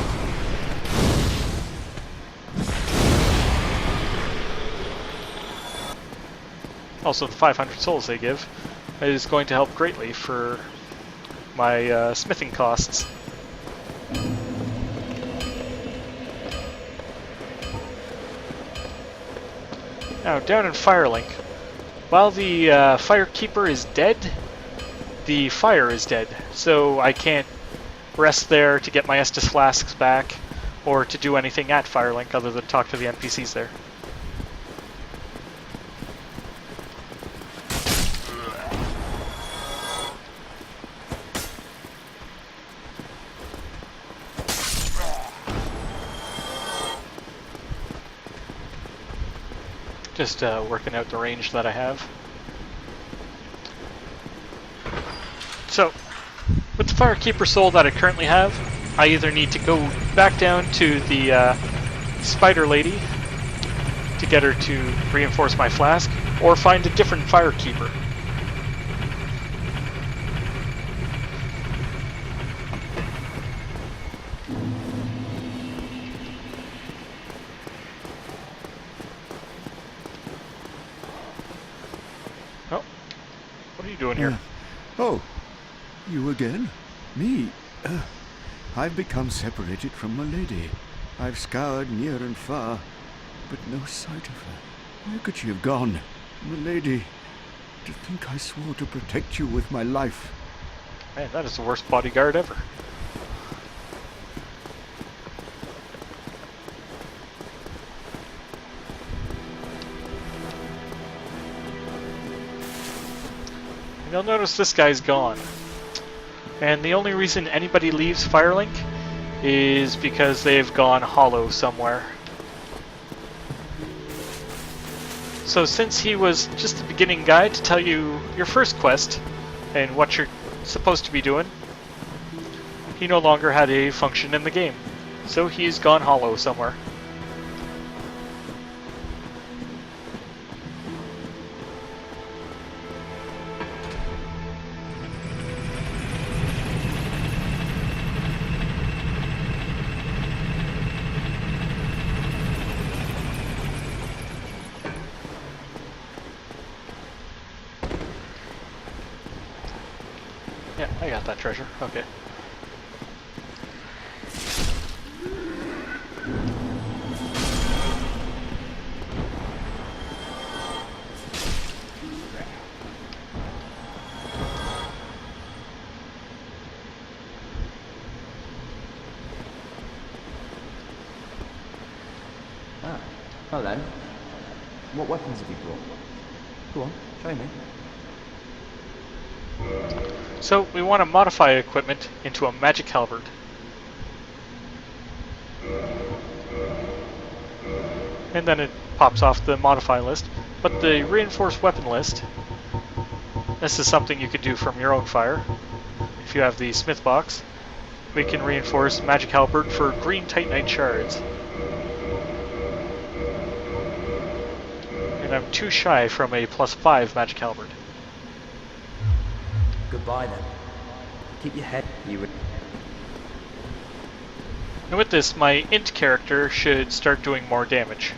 Also, the 500 souls they give is going to help greatly for my smithing costs. Now, down in Firelink, while the Firekeeper is dead, the fire is dead, so I can't rest there to get my Estus flasks back, or to do anything at Firelink other than talk to the NPCs there. Just working out the range that I have. So, with the Firekeeper soul that I currently have, I either need to go back down to the Spider Lady to get her to reinforce my flask, or find a different Firekeeper. Oh, what are you doing here? Oh, you again? Me? I've become separated from my lady. I've scoured near and far, but no sight of her. Where could she have gone? My lady, to think I swore to protect you with my life. Man, that is the worst bodyguard ever. You'll notice this guy's gone. And the only reason anybody leaves Firelink is because they've gone hollow somewhere. So since he was just the beginning guy to tell you your first quest, and what you're supposed to be doing, he no longer had a function in the game. So he's gone hollow somewhere. Yeah, I got that treasure. Okay. Ah, hello. What weapons have you brought? Go on, show me. So we want to modify equipment into a magic halberd. And then it pops off the modify list. But the reinforced weapon list, this is something you could do from your own fire. If you have the smith box, we can reinforce magic halberd for green titanite shards. And I'm too shy from a +5 magic halberd. Goodbye then. Keep your head, you would. And with this, my int character should start doing more damage.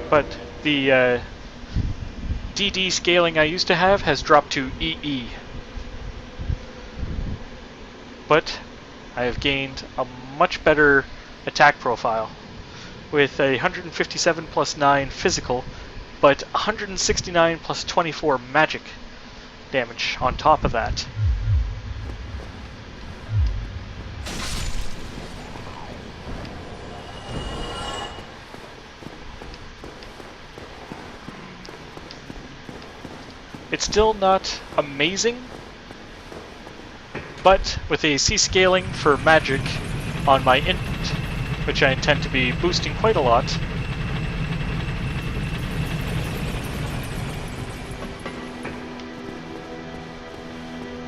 But the DD scaling I used to have has dropped to EE. But I have gained a much better attack profile with a 157 plus 9 physical, but 169 plus 24 magic damage on top of that. It's still not amazing, but with a C scaling for magic on my int, which I intend to be boosting quite a lot,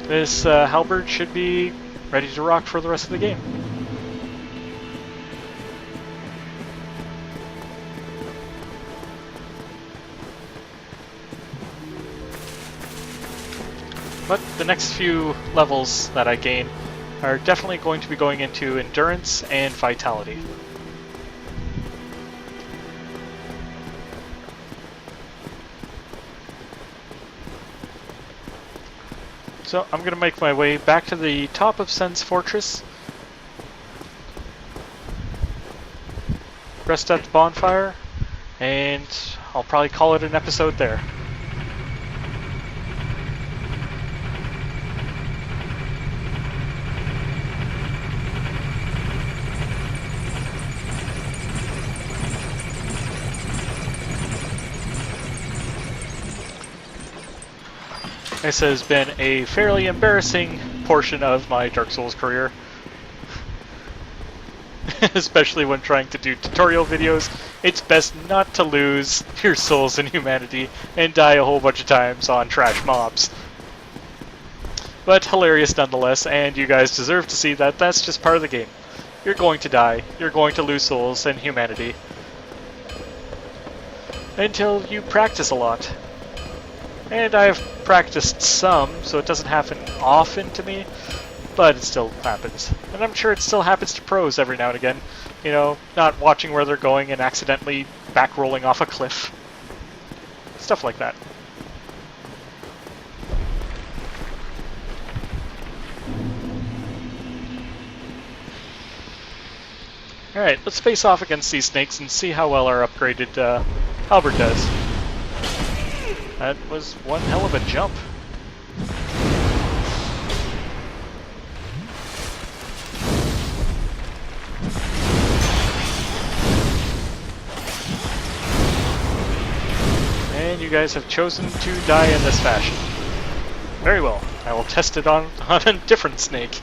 this halberd should be ready to rock for the rest of the game. But the next few levels that I gain are definitely going to be going into endurance and vitality. So I'm going to make my way back to the top of Sens Fortress, rest at the bonfire, and I'll probably call it an episode there. This has been a fairly embarrassing portion of my Dark Souls career. Especially when trying to do tutorial videos, it's best not to lose your souls in humanity and die a whole bunch of times on trash mobs. But hilarious nonetheless, and you guys deserve to see that that's just part of the game. You're going to die, you're going to lose souls and humanity. Until you practice a lot. And I've practiced some, so it doesn't happen often to me, but it still happens. And I'm sure it still happens to pros every now and again. You know, not watching where they're going and accidentally back-rolling off a cliff. Stuff like that. Alright, let's face off against these snakes and see how well our upgraded halberd does. That was one hell of a jump. And you guys have chosen to die in this fashion. Very well. I will test it on a different snake.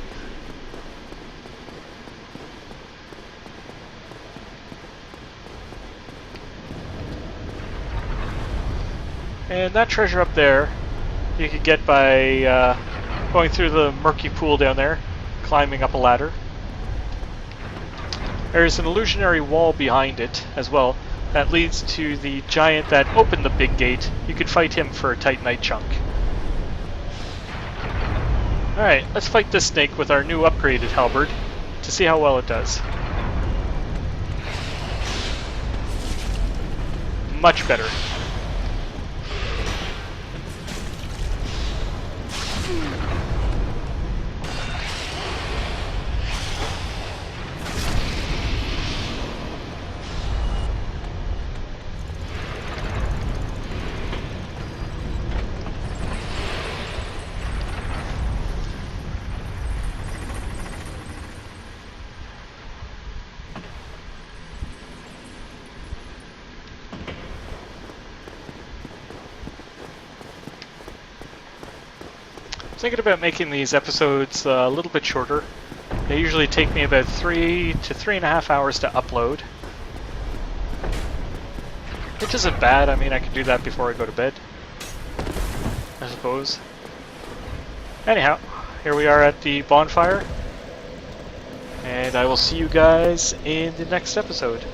And that treasure up there you could get by going through the murky pool down there, climbing up a ladder. There's an illusionary wall behind it as well that leads to the giant that opened the big gate. You could fight him for a Titanite chunk. Alright, let's fight this snake with our new upgraded halberd to see how well it does. Much better. Thinking about making these episodes a little bit shorter. They usually take me about 3 to 3.5 hours to upload. Which isn't bad. I mean, I can do that before I go to bed, I suppose. Anyhow, here we are at the bonfire. And I will see you guys in the next episode.